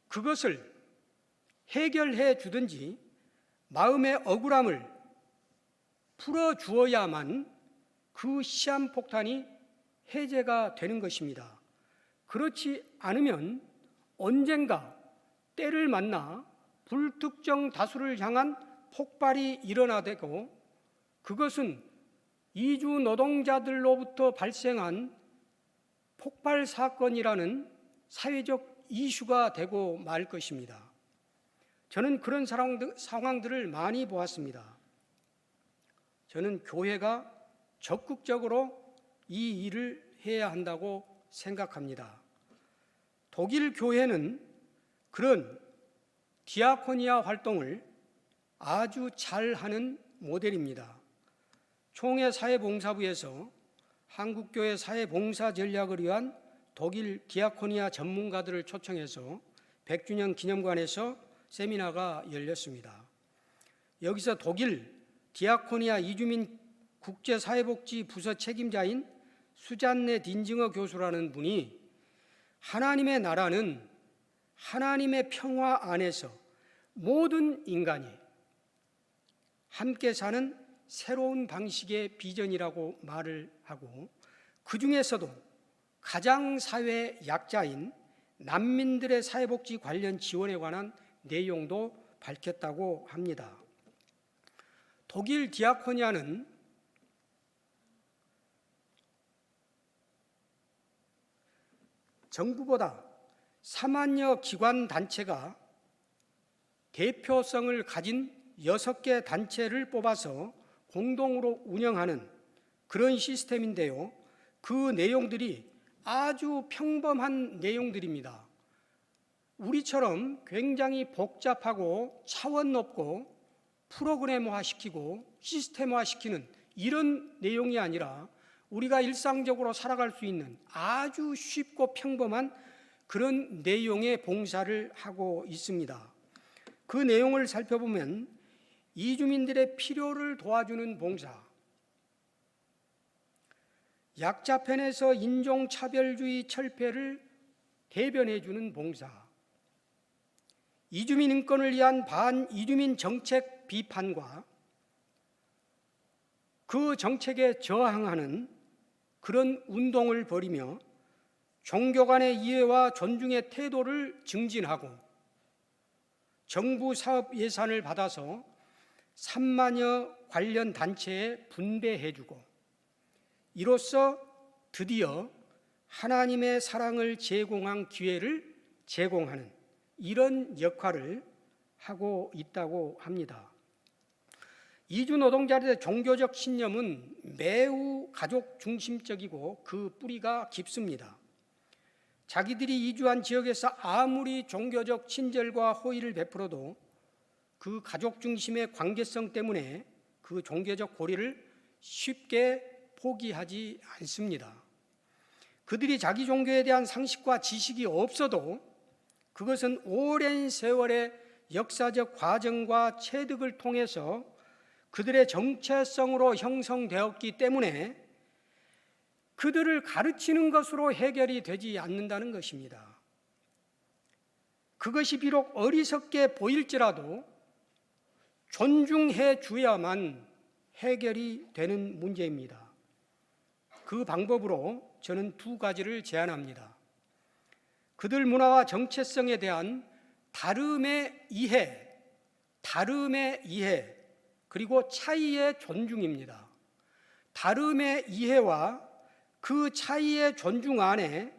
그것을 해결해 주든지 마음의 억울함을 풀어주어야만 그 시한폭탄이 해제가 되는 것입니다. 그렇지 않으면 언젠가 때를 만나 불특정 다수를 향한 폭발이 일어나되고 그것은 이주 노동자들로부터 발생한 폭발 사건이라는 사회적 이슈가 되고 말 것입니다. 저는 그런 상황들을 많이 보았습니다. 저는 교회가 적극적으로 이 일을 해야 한다고 생각합니다. 독일 교회는 그런 디아코니아 활동을 아주 잘하는 모델입니다. 총회 사회봉사부에서 한국교회 사회봉사 전략을 위한 독일 디아코니아 전문가들을 초청해서 100주년 기념관에서 세미나가 열렸습니다. 여기서 독일 디아코니아 이주민 국제사회복지 부서 책임자인 수잔네 딘징어 교수라는 분이 하나님의 나라는 하나님의 평화 안에서 모든 인간이 함께 사는 새로운 방식의 비전이라고 말을 하고 그 중에서도 가장 사회 약자인 난민들의 사회복지 관련 지원에 관한 내용도 밝혔다고 합니다. 독일 디아코니아는 정부보다 3만여 기관 단체가 대표성을 가진 6개 단체를 뽑아서 공동으로 운영하는 그런 시스템인데요. 그 내용들이 아주 평범한 내용들입니다. 우리처럼 굉장히 복잡하고 차원 높고 프로그램화시키고 시스템화시키는 이런 내용이 아니라 우리가 일상적으로 살아갈 수 있는 아주 쉽고 평범한 그런 내용의 봉사를 하고 있습니다. 그 내용을 살펴보면 이주민들의 필요를 도와주는 봉사, 약자편에서 인종차별주의 철폐를 대변해주는 봉사, 이주민 인권을 위한 반이주민 정책 비판과 그 정책에 저항하는 그런 운동을 벌이며 종교 간의 이해와 존중의 태도를 증진하고 정부 사업 예산을 받아서 3만여 관련 단체에 분배해주고 이로써 드디어 하나님의 사랑을 제공한 기회를 제공하는 이런 역할을 하고 있다고 합니다. 이주 노동자들의 종교적 신념은 매우 가족 중심적이고 그 뿌리가 깊습니다. 자기들이 이주한 지역에서 아무리 종교적 친절과 호의를 베풀어도 그 가족 중심의 관계성 때문에 그 종교적 고리를 쉽게 포기하지 않습니다. 그들이 자기 종교에 대한 상식과 지식이 없어도 그것은 오랜 세월의 역사적 과정과 체득을 통해서 그들의 정체성으로 형성되었기 때문에 그들을 가르치는 것으로 해결이 되지 않는다는 것입니다. 그것이 비록 어리석게 보일지라도 존중해 줘야만 해결이 되는 문제입니다. 그 방법으로 저는 2가지를 제안합니다. 그들 문화와 정체성에 대한 다름의 이해, 그리고 차이의 존중입니다. 다름의 이해와 그 차이의 존중 안에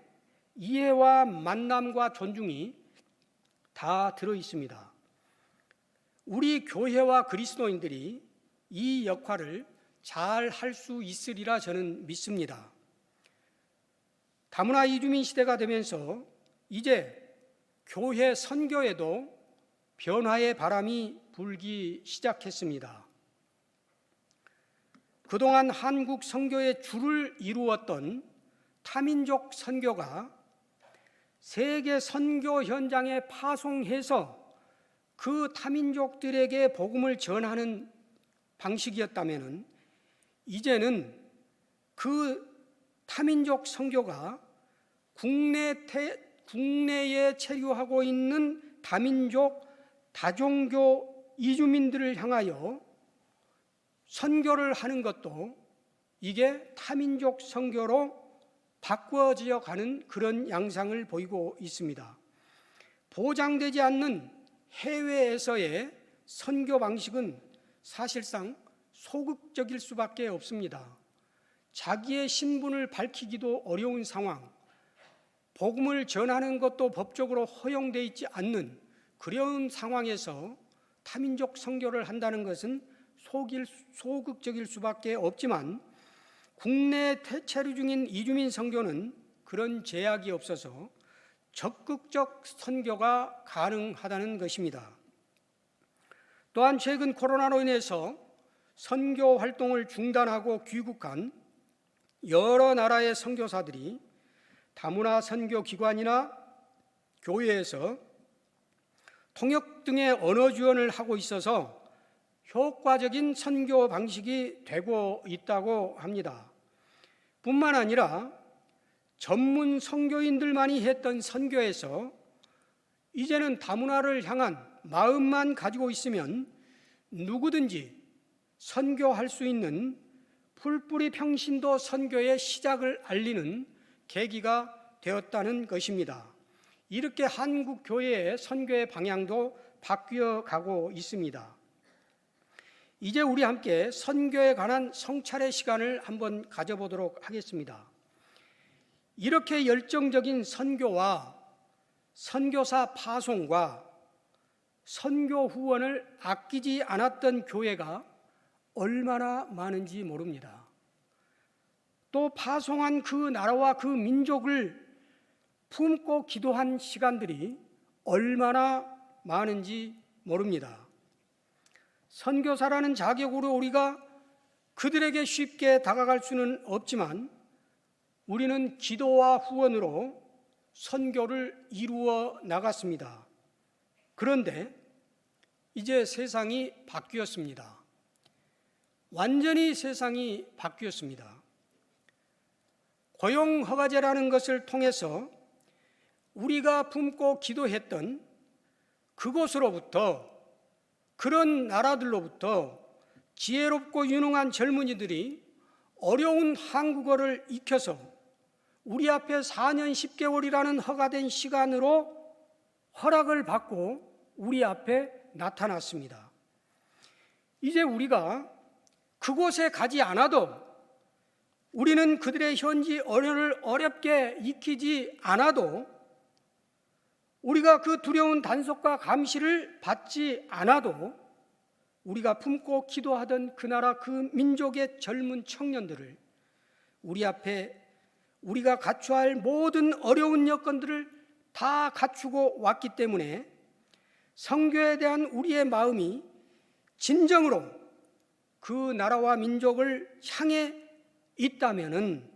이해와 만남과 존중이 다 들어 있습니다. 우리 교회와 그리스도인들이 이 역할을 잘 할 수 있으리라 저는 믿습니다. 다문화 이주민 시대가 되면서 이제 교회 선교에도 변화의 바람이 불기 시작했습니다. 그동안 한국 선교의 주를 이루었던 타민족 선교가 세계 선교 현장에 파송해서 그 타민족들에게 복음을 전하는 방식이었다면 이제는 그 타민족 선교가 국내에 체류하고 있는 다민족, 다종교 이주민들을 향하여 선교를 하는 것도 이게 타민족 선교로 바꿔져 가는 그런 양상을 보이고 있습니다. 보장되지 않는 해외에서의 선교 방식은 사실상 소극적일 수밖에 없습니다. 자기의 신분을 밝히기도 어려운 상황, 복음을 전하는 것도 법적으로 허용되어 있지 않는 그런 상황에서 타민족 선교를 한다는 것은 소극적일 수밖에 없지만 국내 체류 중인 이주민 선교는 그런 제약이 없어서 적극적 선교가 가능하다는 것입니다. 또한 최근 코로나로 인해서 선교 활동을 중단하고 귀국한 여러 나라의 선교사들이 다문화 선교 기관이나 교회에서 통역 등의 언어 지원을 하고 있어서 효과적인 선교 방식이 되고 있다고 합니다. 뿐만 아니라 전문 선교인들만이 했던 선교에서 이제는 다문화를 향한 마음만 가지고 있으면 누구든지 선교할 수 있는 풀뿌리 평신도 선교의 시작을 알리는 계기가 되었다는 것입니다. 이렇게 한국 교회의 선교의 방향도 바뀌어 가고 있습니다. 이제 우리 함께 선교에 관한 성찰의 시간을 한번 가져보도록 하겠습니다. 이렇게 열정적인 선교와 선교사 파송과 선교 후원을 아끼지 않았던 교회가 얼마나 많은지 모릅니다. 또 파송한 그 나라와 그 민족을 품고 기도한 시간들이 얼마나 많은지 모릅니다. 선교사라는 자격으로 우리가 그들에게 쉽게 다가갈 수는 없지만 우리는 기도와 후원으로 선교를 이루어 나갔습니다. 그런데 이제 세상이 바뀌었습니다. 완전히 세상이 바뀌었습니다. 고용허가제라는 것을 통해서 우리가 품고 기도했던 그곳으로부터, 그런 나라들로부터 지혜롭고 유능한 젊은이들이 어려운 한국어를 익혀서 우리 앞에 4년 10개월이라는 허가된 시간으로 허락을 받고 우리 앞에 나타났습니다. 이제 우리가 그곳에 가지 않아도, 우리는 그들의 현지 언어를 어렵게 익히지 않아도, 우리가 그 두려운 단속과 감시를 받지 않아도 우리가 품고 기도하던 그 나라 그 민족의 젊은 청년들을 우리 앞에 우리가 갖춰야 할 모든 어려운 여건들을 다 갖추고 왔기 때문에 선교에 대한 우리의 마음이 진정으로 그 나라와 민족을 향해 있다면은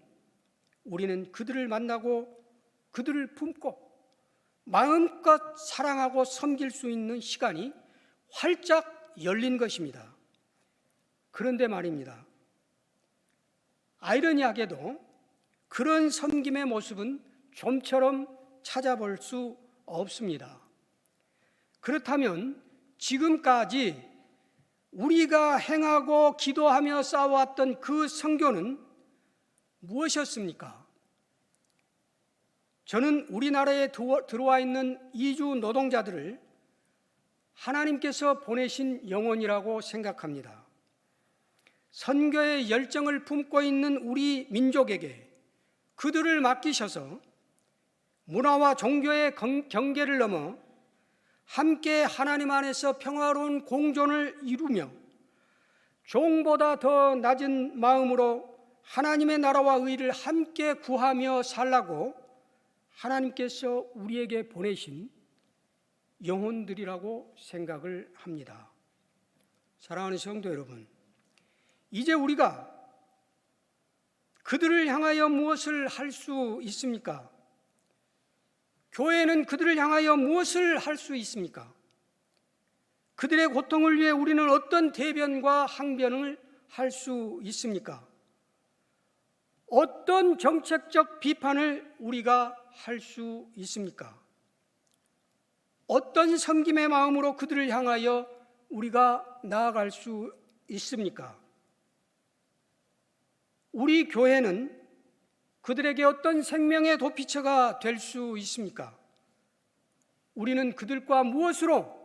우리는 그들을 만나고 그들을 품고 마음껏 사랑하고 섬길 수 있는 시간이 활짝 열린 것입니다. 그런데 말입니다. 아이러니하게도 그런 섬김의 모습은 좀처럼 찾아볼 수 없습니다. 그렇다면 지금까지 우리가 행하고 기도하며 쌓아왔던 그 선교는 무엇이었습니까? 저는 우리나라에 들어와 있는 이주 노동자들을 하나님께서 보내신 영혼이라고 생각합니다. 선교의 열정을 품고 있는 우리 민족에게 그들을 맡기셔서 문화와 종교의 경계를 넘어 함께 하나님 안에서 평화로운 공존을 이루며 종보다 더 낮은 마음으로 하나님의 나라와 의를 함께 구하며 살라고 하나님께서 우리에게 보내신 영혼들이라고 생각을 합니다. 사랑하는 성도 여러분, 이제 우리가 그들을 향하여 무엇을 할 수 있습니까? 교회는 그들을 향하여 무엇을 할 수 있습니까? 그들의 고통을 위해 우리는 어떤 대변과 항변을 할 수 있습니까? 어떤 정책적 비판을 우리가 할 수 있습니까? 어떤 섬김의 마음으로 그들을 향하여 우리가 나아갈 수 있습니까? 우리 교회는 그들에게 어떤 생명의 도피처가 될 수 있습니까? 우리는 그들과 무엇으로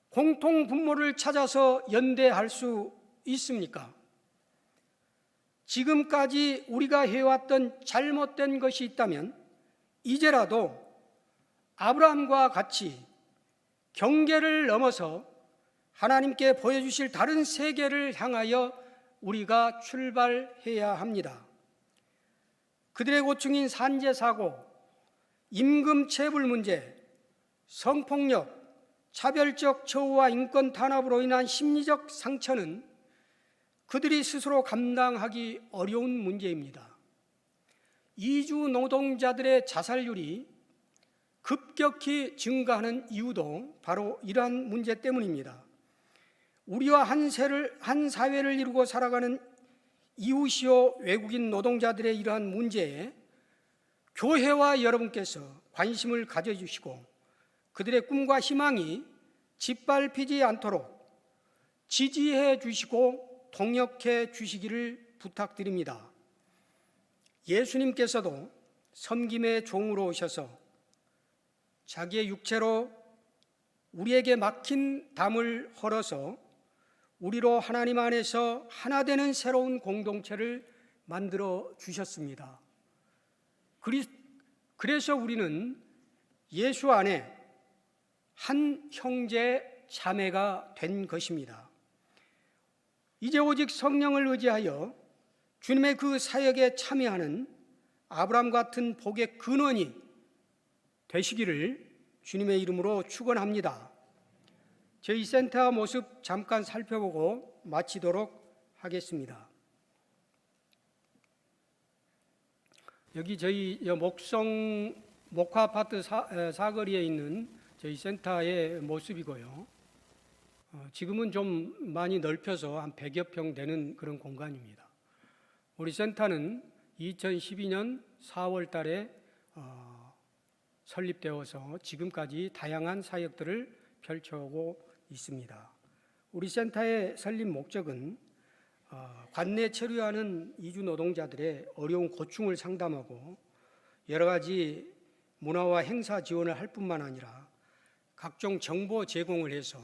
공통 분모를 찾아서 연대할 수 있습니까? 지금까지 우리가 해왔던 잘못된 것이 있다면 이제라도 아브라함과 같이 경계를 넘어서 하나님께 보여주실 다른 세계를 향하여 우리가 출발해야 합니다. 그들의 고충인 산재사고, 임금체불 문제, 성폭력, 차별적 처우와 인권 탄압으로 인한 심리적 상처는 그들이 스스로 감당하기 어려운 문제입니다. 이주 노동자들의 자살률이 급격히 증가하는 이유도 바로 이러한 문제 때문입니다. 우리와 한 사회를 이루고 살아가는 이웃이요 외국인 노동자들의 이러한 문제에 교회와 여러분께서 관심을 가져주시고 그들의 꿈과 희망이 짓밟히지 않도록 지지해 주시고 동역해 주시기를 부탁드립니다. 예수님께서도 섬김의 종으로 오셔서 자기의 육체로 우리에게 막힌 담을 헐어서 우리로 하나님 안에서 하나 되는 새로운 공동체를 만들어 주셨습니다. 그래서 우리는 예수 안에 한 형제 자매가 된 것입니다. 이제 오직 성령을 의지하여 주님의 그 사역에 참여하는 아브라함 같은 복의 근원이 되시기를 주님의 이름으로 축원합니다. 저희 센터 모습 잠깐 살펴보고 마치도록 하겠습니다. 여기 저희 목성 목화 아파트 사거리에 있는 저희 센터의 모습이고요. 지금은 좀 많이 넓혀서 한 100여 평 되는 그런 공간입니다. 우리 센터는 2012년 4월 달에 설립되어서 지금까지 다양한 사역들을 펼쳐오고 있습니다. 우리 센터의 설립 목적은 관내 체류하는 이주 노동자들의 어려운 고충을 상담하고 여러 가지 문화와 행사 지원을 할 뿐만 아니라 각종 정보 제공을 해서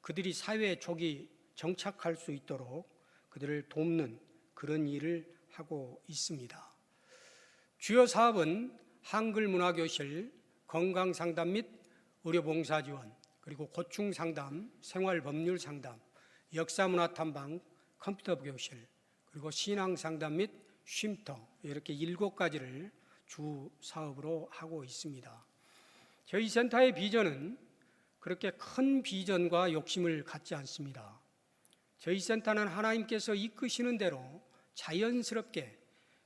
그들이 사회에 조기 정착할 수 있도록 그들을 돕는 그런 일을 하고 있습니다. 주요 사업은 한글 문화교실, 건강상담 및 의료봉사 지원, 그리고 고충상담, 생활법률 상담, 역사문화 탐방, 컴퓨터 교실, 그리고 신앙상담 및 쉼터, 이렇게 7가지를 주 사업으로 하고 있습니다. 저희 센터의 비전은 그렇게 큰 비전과 욕심을 갖지 않습니다. 저희 센터는 하나님께서 이끄시는 대로 자연스럽게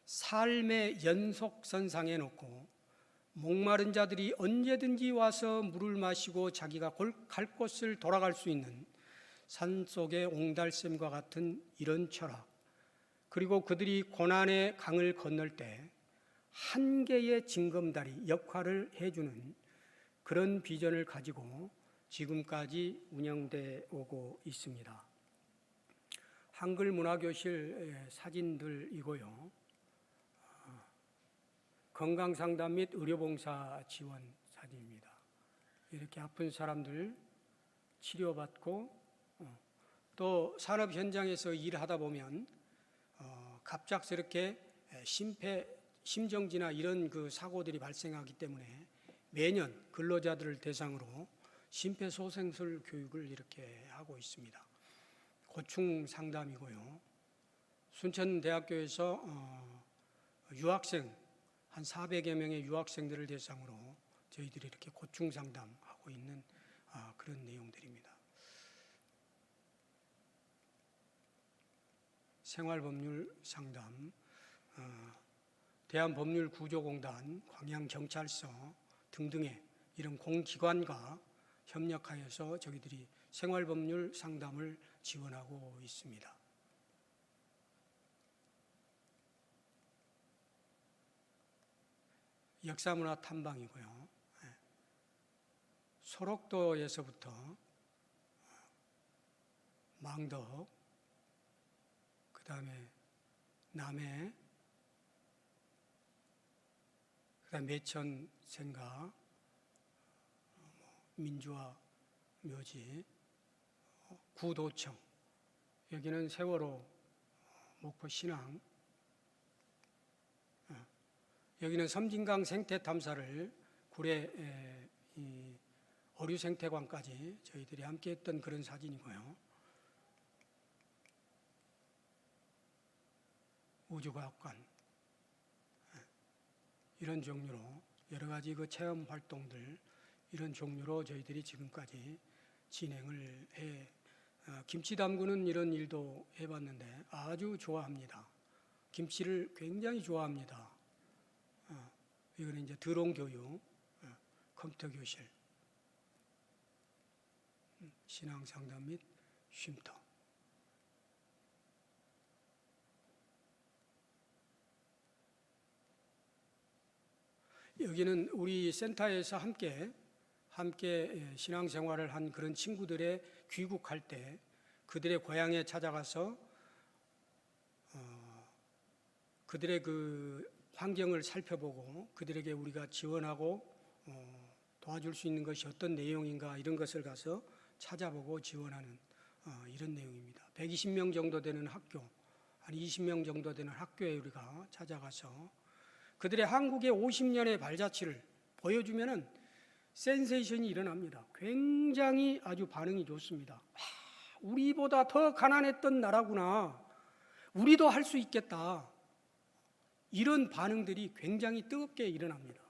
삶의 연속선상에 놓고 목마른 자들이 언제든지 와서 물을 마시고 자기가 갈 곳을 돌아갈 수 있는 산속의 옹달샘과 같은 이런 철학, 그리고 그들이 고난의 강을 건널 때 한 개의 징검다리 역할을 해주는 그런 비전을 가지고 지금까지 운영되어 오고 있습니다. 한글 문화교실 사진들이고요. 건강상담 및 의료봉사 지원 사진입니다. 이렇게 아픈 사람들 치료받고 또 산업 현장에서 일하다 보면 갑작스럽게 심정지나 이런 그 사고들이 발생하기 때문에 매년 근로자들을 대상으로 심폐소생술 교육을 이렇게 하고 있습니다. 고충 상담이고요. 순천대학교에서 유학생 한 400여 명의 유학생들을 대상으로 저희들이 이렇게 고충 상담하고 있는 그런 내용들입니다. 생활법률 상담, 대한법률구조공단, 광양경찰서 등등의 이런 공기관과 협력하여서 저희들이 생활법률 상담을 지원하고 있습니다. 역사문화 탐방이고요. 소록도에서부터 망덕, 그 다음에 남해, 그 다음에 매천 생가, 민주화 묘지, 구도청, 여기는 세월호, 목포 신항, 여기는 섬진강 생태 탐사를 구례 어류 생태관까지 저희들이 함께 했던 그런 사진이고요. 우주과학관, 이런 종류로 여러 가지 그 체험 활동들, 이런 종류로 저희들이 지금까지 진행을 해, 김치 담그는 이런 일도 해봤는데 아주 좋아합니다. 김치를 굉장히 좋아합니다. 이거는 이제 드론 교육, 컴퓨터 교실, 신앙 상담 및 쉼터. 여기는 우리 센터에서 함께 신앙생활을 한 그런 친구들의 귀국할 때 그들의 고향에 찾아가서 그들의 그 환경을 살펴보고 그들에게 우리가 지원하고 도와줄 수 있는 것이 어떤 내용인가 이런 것을 가서 찾아보고 지원하는 이런 내용입니다. 120명 정도 되는 학교, 한 20명 정도 되는 학교에 우리가 찾아가서 그들의 한국의 50년의 발자취를 보여주면은 센세이션이 일어납니다. 굉장히 아주 반응이 좋습니다. 우리보다 더 가난했던 나라구나. 우리도 할 수 있겠다. 이런 반응들이 굉장히 뜨겁게 일어납니다.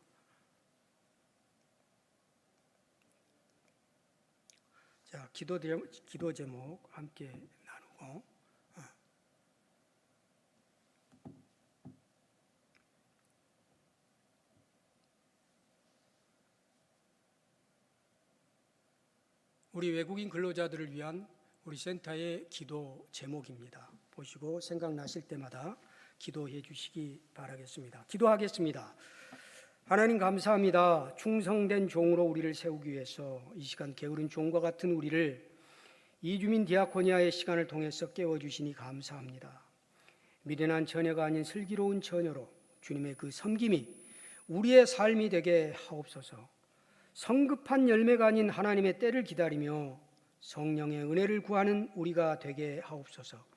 자, 기도 제목 함께 나누고 우리 외국인 근로자들을 위한 우리 센터의 기도 제목입니다. 보시고 생각나실 때마다 기도해 주시기 바라겠습니다. 기도하겠습니다. 하나님 감사합니다. 충성된 종으로 우리를 세우기 위해서 이 시간 게으른 종과 같은 우리를 이주민 디아코니아의 시간을 통해서 깨워주시니 감사합니다. 미련한 처녀가 아닌 슬기로운 처녀로 주님의 그 섬김이 우리의 삶이 되게 하옵소서. 성급한 열매가 아닌 하나님의 때를 기다리며 성령의 은혜를 구하는 우리가 되게 하옵소서.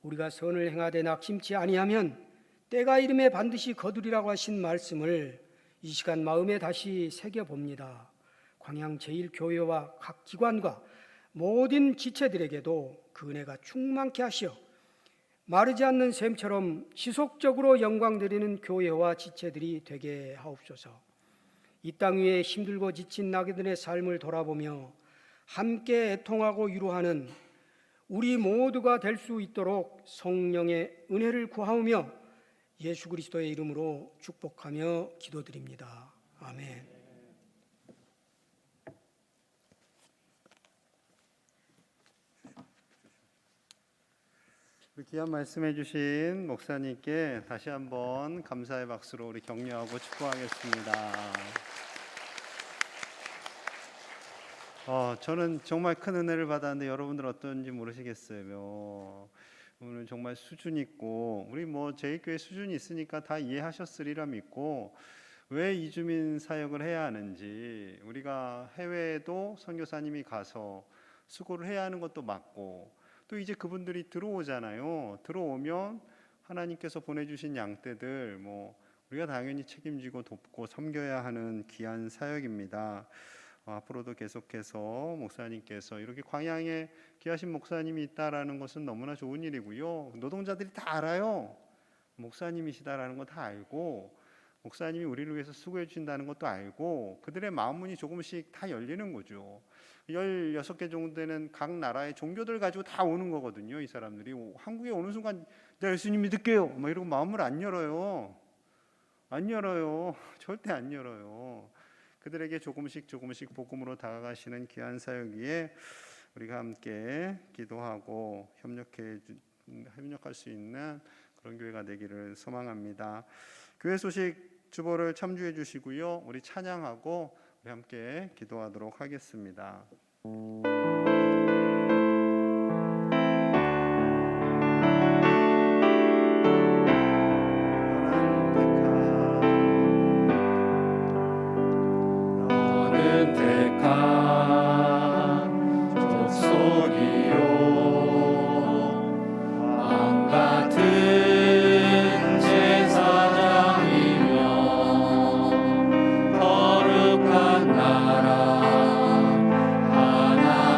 우리가 선을 행하되 낙심치 아니하면 때가 이름에 반드시 거두리라고 하신 말씀을 이 시간 마음에 다시 새겨봅니다. 광양 제1교회와 각 기관과 모든 지체들에게도 그 은혜가 충만케 하시어 마르지 않는 샘처럼 지속적으로 영광 드리는 교회와 지체들이 되게 하옵소서. 이 땅 위에 힘들고 지친 나그들의 삶을 돌아보며 함께 애통하고 위로하는 우리 모두가 될 수 있도록 성령의 은혜를 구하오며 예수 그리스도의 이름으로 축복하며 기도드립니다. 아멘. 우리 귀한 말씀해 주신 목사님께 다시 한번 감사의 박수로 우리 격려하고 축복하겠습니다. 저는 정말 큰 은혜를 받았는데 여러분들 어떤지 모르시겠어요. 오늘 정말 수준 있고 우리 제1교회 수준이 있으니까 다 이해하셨으리라 믿고 왜 이주민 사역을 해야 하는지 우리가 해외에도 선교사님이 가서 수고를 해야 하는 것도 맞고 또 이제 그분들이 들어오잖아요. 들어오면 하나님께서 보내주신 양떼들 우리가 당연히 책임지고 돕고 섬겨야 하는 귀한 사역입니다. 앞으로도 계속해서 목사님께서 이렇게 광양에 귀하신 목사님이 있다라는 것은 너무나 좋은 일이고요. 노동자들이 다 알아요. 목사님이시다라는 거 다 알고 목사님이 우리를 위해서 수고해 주신다는 것도 알고 그들의 마음문이 조금씩 다 열리는 거죠. 16개 정도 되는 각 나라의 종교들 가지고 다 오는 거거든요. 이 사람들이 한국에 오는 순간 내가 예수님 믿을게요 이러고 마음을 안 열어요. 안 열어요. 절대 안 열어요. 그들에게 조금씩 복음으로 다가가시는 귀한 사역위에 우리가 함께 기도하고 협력할 수 있는 그런 교회가 되기를 소망합니다. 교회 소식 주보를 참조해 주시고요. 우리 찬양하고 우리 함께 기도하도록 하겠습니다. 거룩한 나라 하나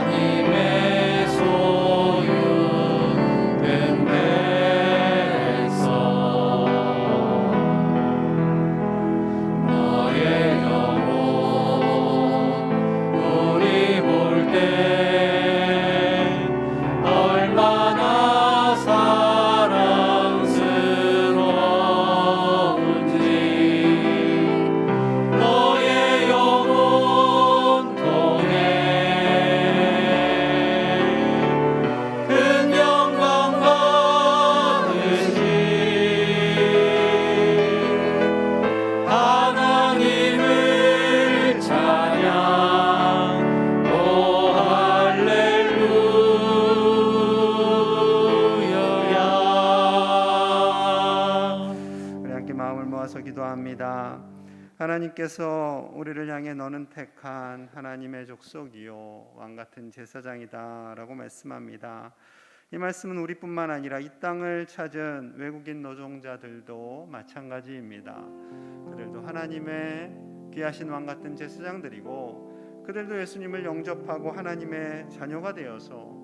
하나님께서 우리를 향해 너는 택한 하나님의 족속이요 왕같은 제사장이다라고 말씀합니다. 이 말씀은 우리뿐만 아니라 이 땅을 찾은 외국인 노동자들도 마찬가지입니다. 그들도 하나님의 귀하신 왕같은 제사장들이고 그들도 예수님을 영접하고 하나님의 자녀가 되어서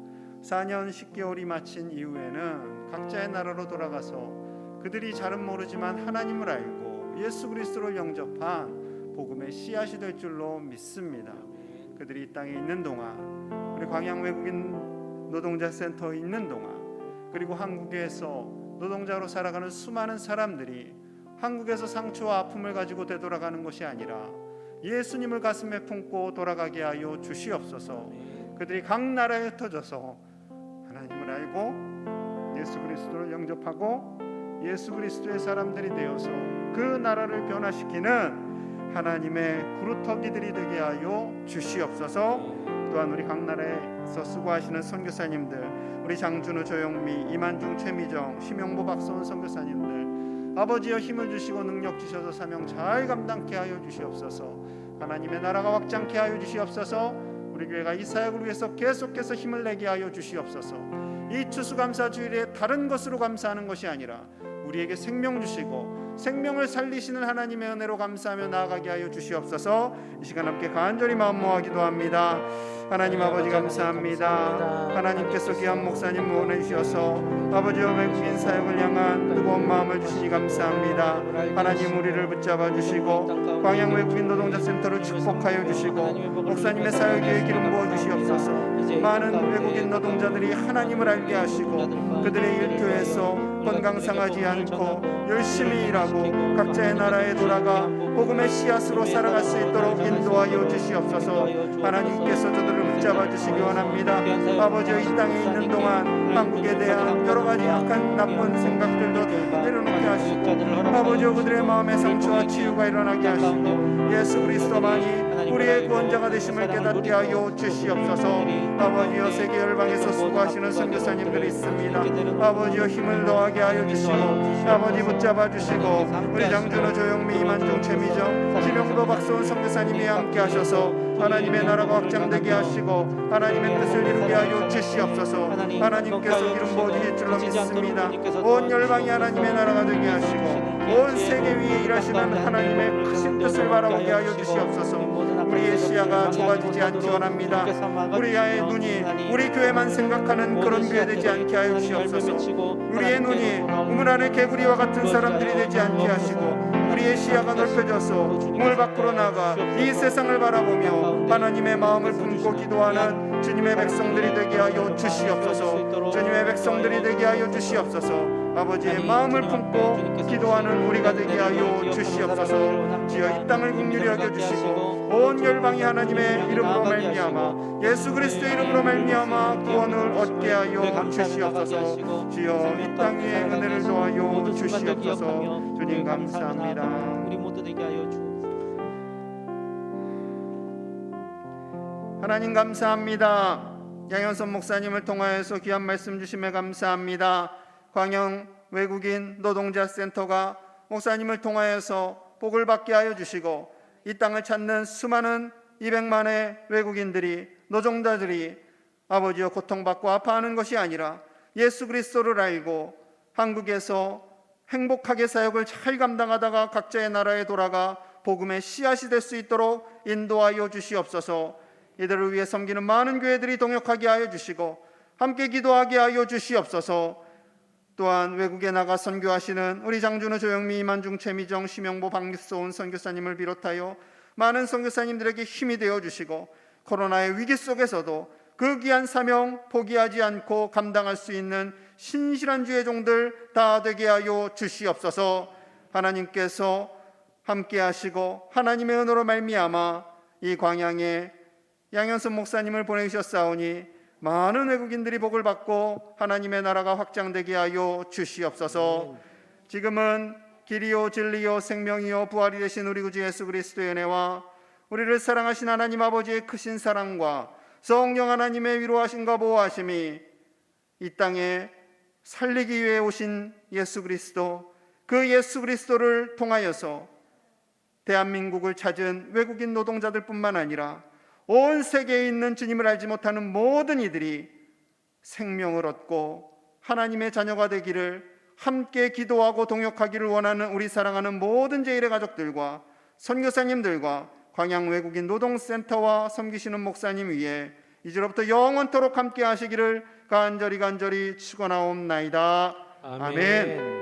4년 10개월이 마친 이후에는 각자의 나라로 돌아가서 그들이 잘은 모르지만 하나님을 알고 예수 그리스도를 영접한 복음의 씨앗이 될 줄로 믿습니다. 그들이 이 땅에 있는 동안, 우리 광양 외국인 노동자 센터에 있는 동안, 그리고 한국에서 노동자로 살아가는 수많은 사람들이 한국에서 상처와 아픔을 가지고 되돌아가는 것이 아니라 예수님을 가슴에 품고 돌아가게 하여 주시옵소서. 그들이 각 나라에 흩어져서 하나님을 알고 예수 그리스도를 영접하고 예수 그리스도의 사람들이 되어서 그 나라를 변화시키는 하나님의 구루터기들이 되게 하여 주시옵소서. 또한 우리 각 나라에서 수고하시는 선교사님들, 우리 장준우, 조영미, 이만중, 최미정, 심영보, 박소원 선교사님들, 아버지여 힘을 주시고 능력 주셔서 사명 잘 감당케 하여 주시옵소서. 하나님의 나라가 확장케 하여 주시옵소서. 우리 교회가 이 사역을 위해서 계속해서 힘을 내게 하여 주시옵소서. 이 추수감사주일에 다른 것으로 감사하는 것이 아니라 우리에게 생명 주시고 생명을 살리시는 하나님의 은혜로 감사하며 나아가게 하여 주시옵소서. 이 시간 함께 간절히 마음 모아기도 합니다. 하나님 아버지 감사합니다. 하나님께서 귀한 목사님 보내주셔서 아버지와 외국인 사역을 향한 뜨거운 마음을 주시니 감사합니다. 하나님 우리를 붙잡아 주시고 광양 외국인 노동자 센터를 축복하여 주시고 목사님의 사역에 기름 부어 주시옵소서. 많은 외국인 노동자들이 하나님을 알게 하시고 그들의 일터에서 건강 상하지 않고 열심히 일하고 각자의 나라에 돌아가 복음의 씨앗으로 살아갈 수 있도록 인도하여 주시옵소서. 하나님께서 저들을 붙잡아 주시기 원합니다. 아버지여 이 땅에 있는 동안 한국에 대한 여러 가지 악한 나쁜 생각들도 다 내려놓게 하시고 아버지여 그들의 마음의 상처와 치유가 일어나게 하시고 예수 그리스도만이 우리의 구원자가 되심을 깨닫게 하여 주시옵소서. 아버지여 세계 열방에서 수고하시는 선교사님들이 있습니다. 아버지여 힘을 더하게 하여 주시고 아버지 붙잡아 주시고 우리 장준호, 조영미, 이만중, 최미정, 김영도, 박소원 선교사님이 함께 하셔서 하나님의 나라가 확장되게 하시고 하나님의 뜻을 이루게 하여 주시옵소서. 하나님께서 기름 부어주실 줄로 믿습니다. 온 열방이 하나님의 나라가 되게 하시고 온 세계 위에 일하시는 하나님의 크신 뜻을 바라보게 하여 주시옵소서. 우리의 시야가 좁아지지 않기 원합니다. 우리의 눈이 우리 교회만 생각하는 그런 교회 되지 않게 하여 주시옵소서. 우리의 눈이 우물 안의 개구리와 같은 사람들이 되지 않게 하시고 우리의 시야가 넓혀져서 물 밖으로 나가 이 세상을 바라보며 하나님의 마음을 품고 기도하는 주님의 백성들이 되게 하여 주시옵소서. 주님의 백성들이 되게 하여 주시옵소서. 아버지의 마음을 품고 기도하는 우리가 되게 하여 주시옵소서. 주여 이 땅을 긍휼히 여겨주시고 온 열방이 하나님의 이름으로 말미암아 예수 그리스도의 이름으로 말미암아 구원을 얻게 하여 주시옵소서. 주여 이 땅 위에 은혜를 더하여 주시옵소서. 주님 감사합니다. 우리 모두 되게 하여 주옵소서. 하나님 감사합니다. 양현선 목사님을 통하여서 귀한 말씀 주심에 감사합니다. 광양 외국인 노동자 센터가 목사님을 통하여서 복을 받게 하여 주시고 이 땅을 찾는 수많은 200만의 외국인들이 노동자들이 아버지여 고통받고 아파하는 것이 아니라 예수 그리스도를 알고 한국에서 행복하게 사역을 잘 감당하다가 각자의 나라에 돌아가 복음의 씨앗이 될 수 있도록 인도하여 주시옵소서. 이들을 위해 섬기는 많은 교회들이 동역하게 하여 주시고 함께 기도하게 하여 주시옵소서. 또한 외국에 나가 선교하시는 우리 장준호, 조영미, 이만중, 최미정, 심영보, 박소온 선교사님을 비롯하여 많은 선교사님들에게 힘이 되어 주시고 코로나의 위기 속에서도 그 귀한 사명 포기하지 않고 감당할 수 있는 신실한 주의 종들 다 되게 하여 주시옵소서. 하나님께서 함께 하시고 하나님의 은혜로 말미암아 이 광양에 양현선 목사님을 보내주셨사오니 많은 외국인들이 복을 받고 하나님의 나라가 확장되게 하여 주시옵소서. 지금은 길이요 진리요 생명이요 부활이 되신 우리 구주 예수 그리스도의 은혜와 우리를 사랑하신 하나님 아버지의 크신 사랑과 성령 하나님의 위로하심과 보호하심이 이 땅에 살리기 위해 오신 예수 그리스도, 그 예수 그리스도를 통하여서 대한민국을 찾은 외국인 노동자들뿐만 아니라 온 세계에 있는 주님을 알지 못하는 모든 이들이 생명을 얻고 하나님의 자녀가 되기를 함께 기도하고 동역하기를 원하는 우리 사랑하는 모든 제1의 가족들과 선교사님들과 광양 외국인 노동센터와 섬기시는 목사님 위에 이제로부터 영원토록 함께 하시기를 간절히 축원하옵나이다. 아멘.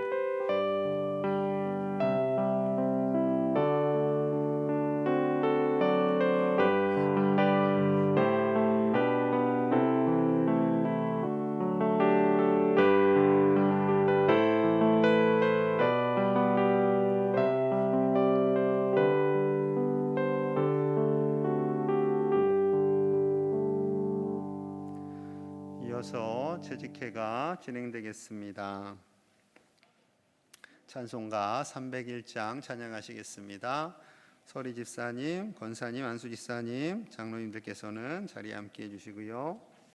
이어서 재직회가 진행되겠습니다. 찬송가 301장 찬양하시겠습니다. 서리 집사님, 권사님, 안수 집사님, 장로님들께서는 자리에 함께 해주시고요.